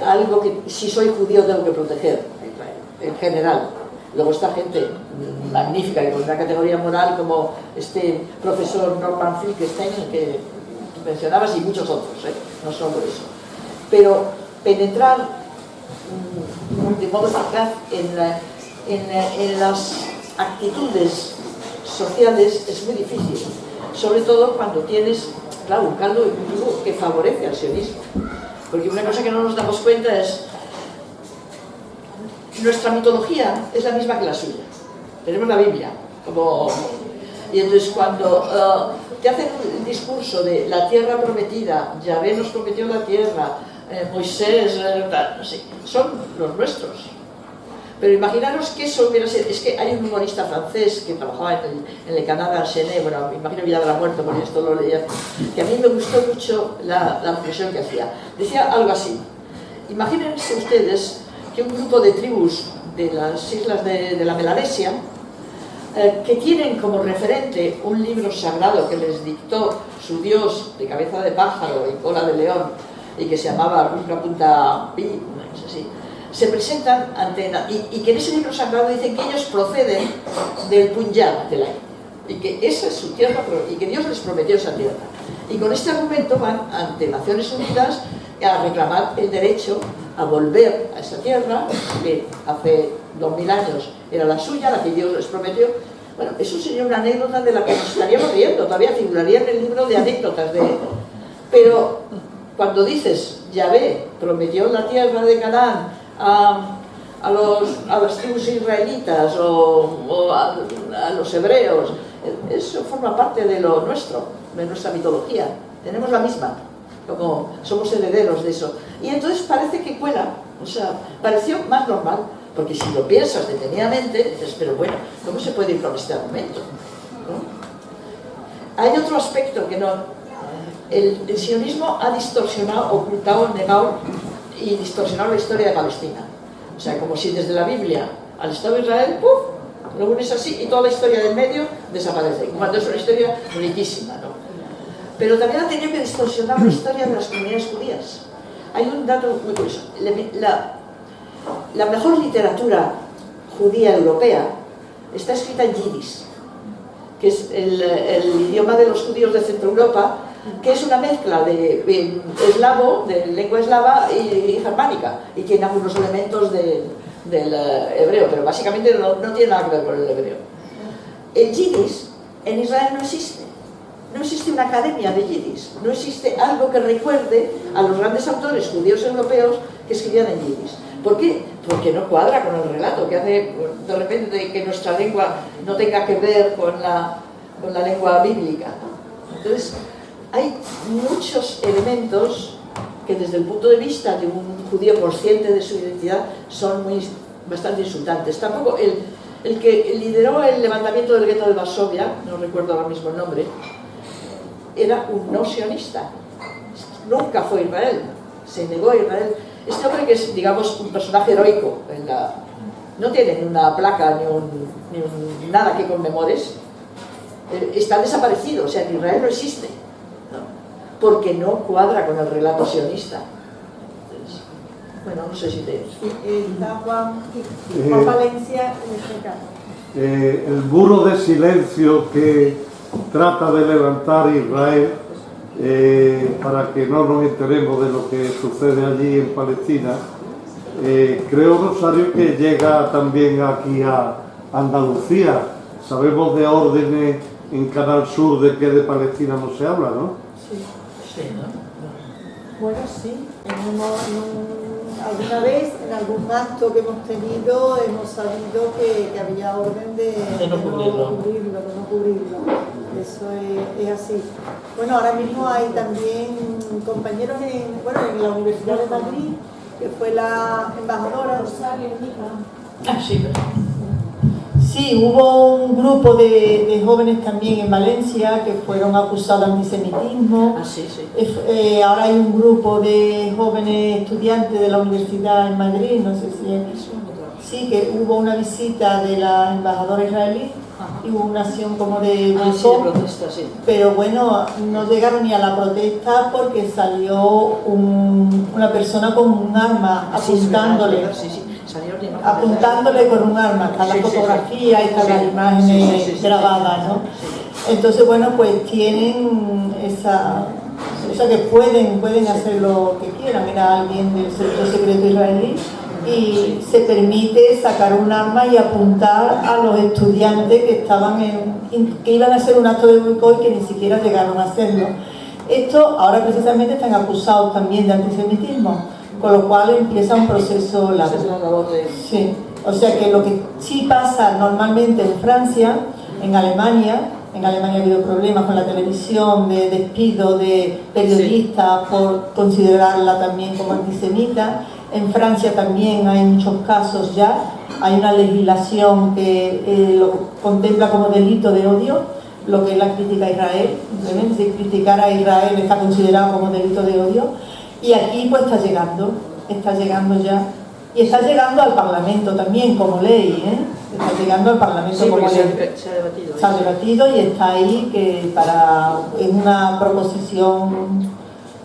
algo que, si soy judío, tengo que proteger a Israel, en general. Luego está gente magnífica y con una categoría moral como este profesor Norman Finkelstein, que tú mencionabas, y muchos otros, no solo eso. Pero penetrar de modo eficaz en las actitudes sociales es muy difícil, sobre todo cuando tienes, claro, un caldo de cultivo que favorece al sionismo. Porque una cosa que no nos damos cuenta es nuestra mitología es la misma que la suya. Tenemos la Biblia y entonces cuando te hacen un discurso de la tierra prometida, Yahvé nos prometió la tierra, Moisés, no sé, son los nuestros. Pero imaginaros que eso hubiera sido... Es que hay un humorista francés que trabajaba en el Canadá Chenet, bueno, me imagino que ya habrá muerto porque esto lo leía, que a mí me gustó mucho la reflexión que hacía. Decía algo así: imagínense ustedes que un grupo de tribus de las islas de la Melanesia, que tienen como referente un libro sagrado que les dictó su dios de cabeza de pájaro y cola de león, y que se llamaba Ruka Punta Pi, no sé si, se presentan ante... Y que en ese libro sagrado dicen que ellos proceden del Punjab, de la India, y que esa es su tierra, y que Dios les prometió esa tierra. Y con este argumento van ante Naciones Unidas a reclamar el derecho a volver a esa tierra, que hace 2000 años era la suya, la que Dios les prometió. Bueno, eso sería una anécdota de la que nos estaríamos riendo, todavía figuraría en el libro de anécdotas pero cuando dices, Yahvé prometió la tierra de Canaán a las tribus israelitas o a los hebreos. Eso forma parte de lo nuestro, de nuestra mitología. Tenemos la misma, como somos herederos de eso. Y entonces parece que cuela, o sea, pareció más normal, porque si lo piensas detenidamente, dices, pero bueno, ¿cómo se puede ir con este argumento? ¿No? Hay otro aspecto que no... El sionismo ha distorsionado, ocultado, negado y distorsionado la historia de Palestina. O sea, como si desde la Biblia al Estado de Israel, ¡puf!, lo unes así y toda la historia del medio desaparece, cuando es una historia riquísima, ¿no? Pero también ha tenido que distorsionar la historia de las comunidades judías. Hay un dato muy curioso. La mejor literatura judía europea está escrita en yiddish, que es el idioma de los judíos de Centro Europa, que es una mezcla de eslavo, de lengua eslava y germánica, y tiene algunos elementos del hebreo, pero básicamente no tiene nada que ver con el hebreo. El yiddish en Israel no existe. No existe una academia de yiddish, no existe algo que recuerde a los grandes autores judíos europeos que escribían en yiddish. ¿Por qué? Porque no cuadra con el relato, que hace de repente que nuestra lengua no tenga que ver con la lengua bíblica, ¿no? Entonces, hay muchos elementos que desde el punto de vista de un judío consciente de su identidad son bastante insultantes. Tampoco el que lideró el levantamiento del gueto de Varsovia, no recuerdo ahora mismo el nombre, era un no sionista. Nunca fue a Israel, se negó a Israel. Este hombre, que es, digamos, un personaje heroico, no tiene ni una placa ni nada que conmemores, está desaparecido, o sea, en Israel no existe, ¿no? Porque no cuadra con el relato sionista. Entonces, bueno, no sé si te... Está Juan Valencia en este caso. El muro de silencio que trata de levantar Israel para que no nos enteremos de lo que sucede allí en Palestina, creo, Rosario, que llega también aquí a Andalucía. Sabemos de órdenes en Canal Sur de que de Palestina no se habla, ¿no? Sí. Bueno, sí. Alguna vez, en algún acto que hemos tenido, hemos sabido que había orden de no cubrirlo. Eso es así. Bueno, ahora mismo hay también compañeros en la Universidad de Madrid, que fue la embajadora Rosario. Sí, hubo un grupo de jóvenes también en Valencia que fueron acusados de antisemitismo. Ahora hay un grupo de jóvenes estudiantes de la universidad en Madrid, no sé si es... Sí, que hubo una visita de la embajadora israelí y hubo una acción como de protesta, sí. Pero bueno, no llegaron ni a la protesta porque salió una persona con un arma apuntándole con un arma. Está la fotografía y están las imágenes grabadas, ¿no? Entonces, bueno, pues tienen o sea que pueden hacer lo que quieran. Era alguien del servicio secreto israelí y se permite sacar un arma y apuntar a los estudiantes que iban a hacer un acto de boicot y que ni siquiera llegaron a hacerlo. Esto ahora precisamente están acusados también de antisemitismo, con lo cual empieza un proceso largo. Sí. O sea que lo que sí pasa normalmente en Francia, en Alemania ha habido problemas con la televisión, de despido de periodistas por considerarla también como antisemita. En Francia también hay muchos casos ya, hay una legislación que lo contempla como delito de odio, lo que es la crítica a Israel. Si criticar a Israel está considerado como delito de odio, y aquí pues está llegando ya, y está llegando al Parlamento también como ley, está llegando al Parlamento como ley. Se ha debatido y está ahí, que es una proposición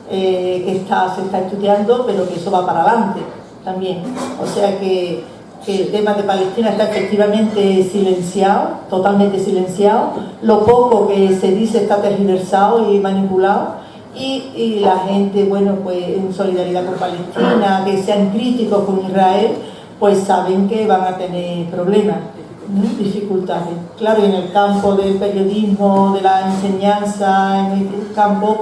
que se está estudiando, pero que eso va para adelante también. O sea que el tema de Palestina está efectivamente silenciado, totalmente silenciado. Lo poco que se dice está tergiversado y manipulado. Y la gente, bueno, pues en solidaridad con Palestina, que sean críticos con Israel, pues saben que van a tener problemas, dificultades. Claro, y en el campo del periodismo, de la enseñanza, en el campo,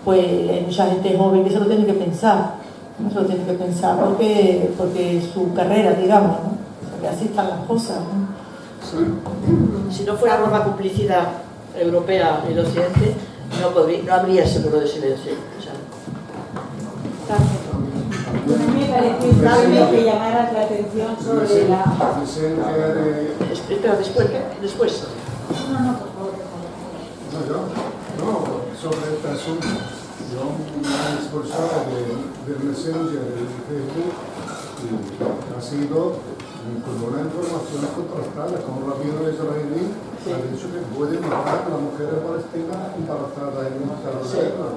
pues hay mucha gente joven que se lo tiene que pensar. No se lo tiene que pensar porque es su carrera, digamos, ¿no? O sea, que así están las cosas, ¿no? Si no fuera por la complicidad europea y el occidente, no habría ese muro de silencio. O sea, A mí me pareció importante que llamaras la atención sobre la... Espera, después. Sobre este asunto, yo me he esforzado del Messenger, del Facebook, y ha sido como una información contrastada, como la Rabino israelí ha dicho que puede matar a las mujeres palestinas embarazadas en un estado de guerra.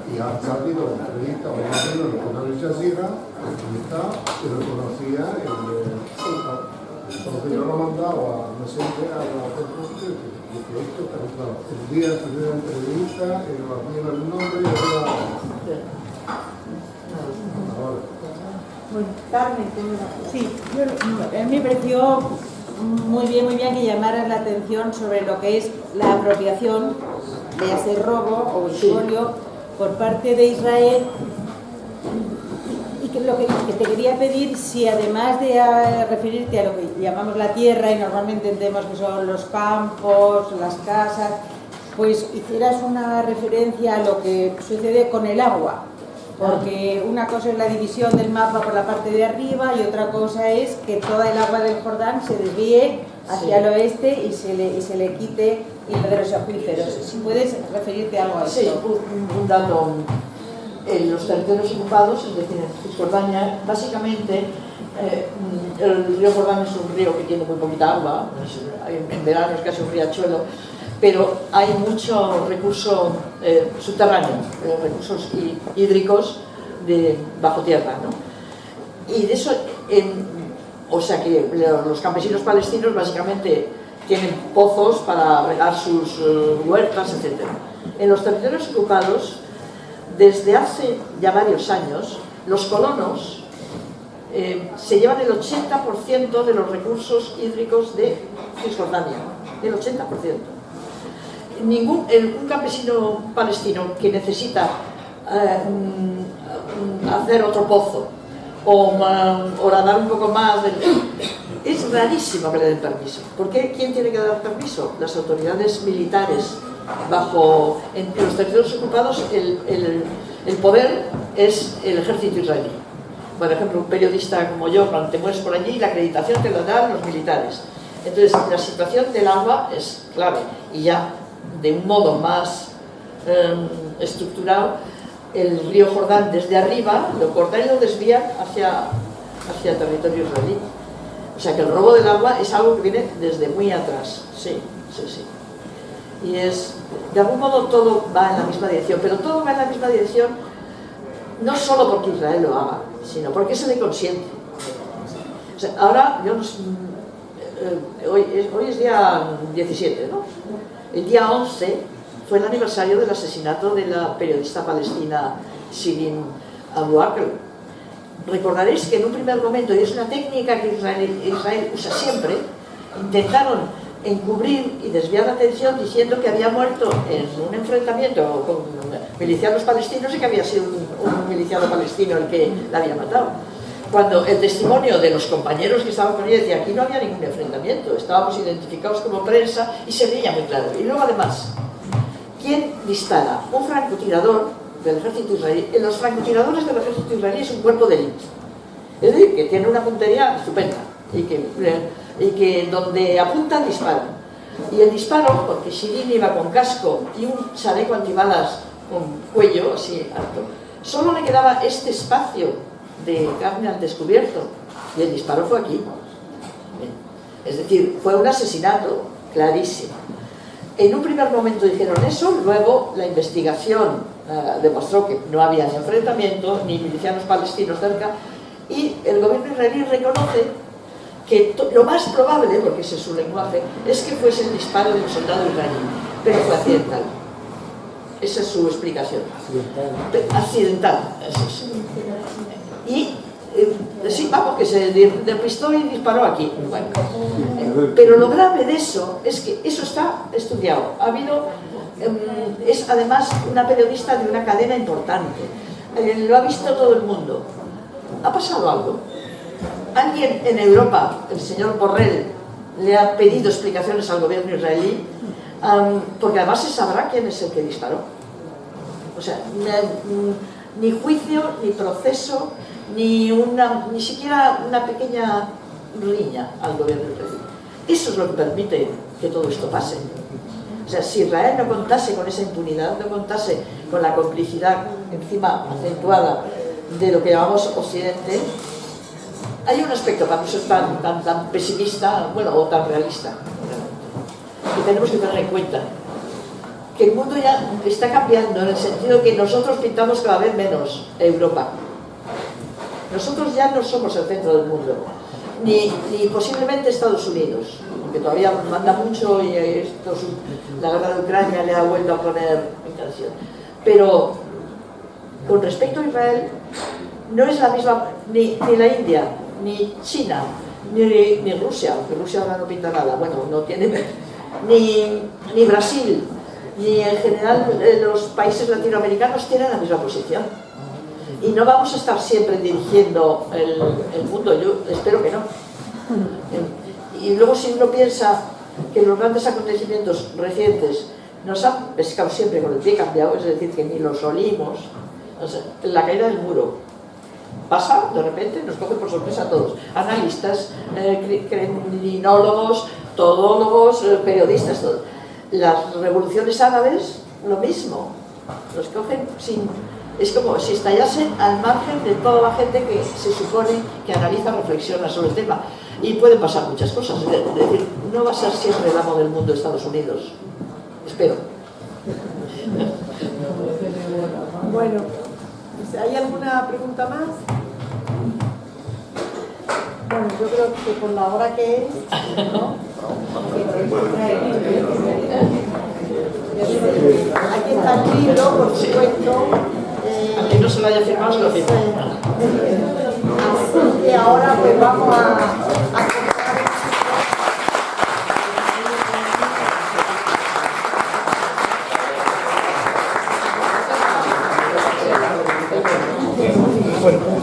Y ha salido la entrevista a un rabino en el canal Al Jazeera, que reconocía entonces yo lo he mandado a Messenger, a la Facebook, que esto está claro. El día de la entrevista, el rabino el nombre y ahora. Bueno, Carmen, sí, a mí me pareció muy bien que llamaras la atención sobre lo que es la apropiación, de hacer robo o expolio por parte de Israel, y que lo que te quería pedir, si además de referirte a lo que llamamos la tierra, y normalmente entendemos que son los campos, las casas, pues hicieras una referencia a lo que sucede con el agua. Porque una cosa es la división del mapa por la parte de arriba y otra cosa es que toda el agua del Jordán se desvíe hacia el oeste y se le quite hilo de los acuíferos. Si puedes referirte a algo a esto. Sí, un dato. En los territorios ocupados, es decir, en Cisjordania, básicamente el río Jordán es un río que tiene muy poquita agua, en verano es casi un riachuelo, pero hay mucho recurso subterráneo, recursos hídricos de bajo tierra, ¿no? Y de eso, o sea que los campesinos palestinos básicamente tienen pozos para regar sus huertas, etc. En los territorios ocupados, desde hace ya varios años, los colonos se llevan el 80% de los recursos hídricos de Cisjordania, el 80%. Un campesino palestino que necesita hacer otro pozo o horadar un poco más, es rarísimo que le den permiso. ¿Por qué? ¿Quién tiene que dar permiso? Las autoridades militares. En los territorios ocupados el poder es el ejército israelí. Por ejemplo, un periodista como yo, cuando te mueves por allí, la acreditación te la dan los militares. Entonces, la situación del agua es clave. Y ya, de un modo más estructurado, el río Jordán desde arriba lo cortan y lo desvían hacia territorio israelí. O sea que el robo del agua es algo que viene desde muy atrás. Sí. Y de algún modo todo va en la misma dirección, pero todo va en la misma dirección no solo porque Israel lo haga, sino porque se le consiente. O sea, ahora, hoy es día 17, ¿no? El día 11 fue el aniversario del asesinato de la periodista palestina Shirin Abu Akleh. Recordaréis que en un primer momento, y es una técnica que Israel usa siempre, intentaron encubrir y desviar la atención diciendo que había muerto en un enfrentamiento con milicianos palestinos y que había sido un miliciano palestino el que la había matado. Cuando el testimonio de los compañeros que estaban con ella decía aquí no había ningún enfrentamiento, estábamos identificados como prensa y se veía muy claro. Y luego además, ¿quién dispara? Un francotirador del ejército israelí. Los francotiradores del ejército israelí es un cuerpo de élite. Es decir, que tiene una puntería estupenda y que donde apuntan disparan. Y el disparo, porque Shirin iba con casco y un chaleco antibalas con cuello así alto, solo le quedaba este espacio de carne al descubierto y el disparo fue aquí. Es decir, fue un asesinato clarísimo. En un primer momento dijeron eso, luego la investigación demostró que no había ni enfrentamiento ni milicianos palestinos cerca y el gobierno israelí reconoce que lo más probable, porque ese es su lenguaje, es que fuese el disparo de un soldado israelí, pero fue accidental. Esa es su explicación. Accidental. Y sí, vamos, que se despistó y disparó aquí. Bueno, pero lo grave de eso es que eso está estudiado. Ha habido, es además una periodista de una cadena importante. lo ha visto todo el mundo. ¿Ha pasado algo? ¿Alguien en Europa, el señor Borrell, le ha pedido explicaciones al gobierno israelí? Porque además se sabrá quién es el que disparó. O sea, ni juicio, ni proceso, ni siquiera una pequeña riña al gobierno israelí. Eso es lo que permite que todo esto pase. O sea, si Israel no contase con esa impunidad, no contase con la complicidad encima acentuada de lo que llamamos Occidente, hay un aspecto para no ser tan pesimista, bueno, o tan realista, que tenemos que tener en cuenta. Que el mundo ya está cambiando en el sentido que nosotros pintamos cada vez menos Europa. Nosotros ya no somos el centro del mundo, ni posiblemente Estados Unidos, que todavía manda mucho y la guerra de Ucrania le ha vuelto a poner en tensión. Pero con respecto a Israel, no es la misma ni la India, ni China, ni Rusia, aunque Rusia ahora no pinta nada, bueno, no tiene, ni Brasil, ni en general los países latinoamericanos tienen la misma posición. Y no vamos a estar siempre dirigiendo el mundo, yo espero que no. Y luego si uno piensa que los grandes acontecimientos recientes nos han pescado siempre con el pie cambiado, es decir, que ni los olimos, o sea, la caída del muro pasa, de repente nos coge por sorpresa a todos, analistas, criminólogos, todólogos, periodistas, todos. Las revoluciones árabes, lo mismo, nos cogen sin... Es como si estallasen al margen de toda la gente que se supone que analiza, reflexiona sobre el tema. Y pueden pasar muchas cosas. Es decir, no va a ser siempre el amo del mundo de Estados Unidos. Espero. Bueno, ¿hay alguna pregunta más? Bueno, yo creo que por la hora que es, ¿no? Aquí está el libro, por supuesto. Al que no se lo haya firmado, se lo firma. Así que ahora pues vamos a Bueno.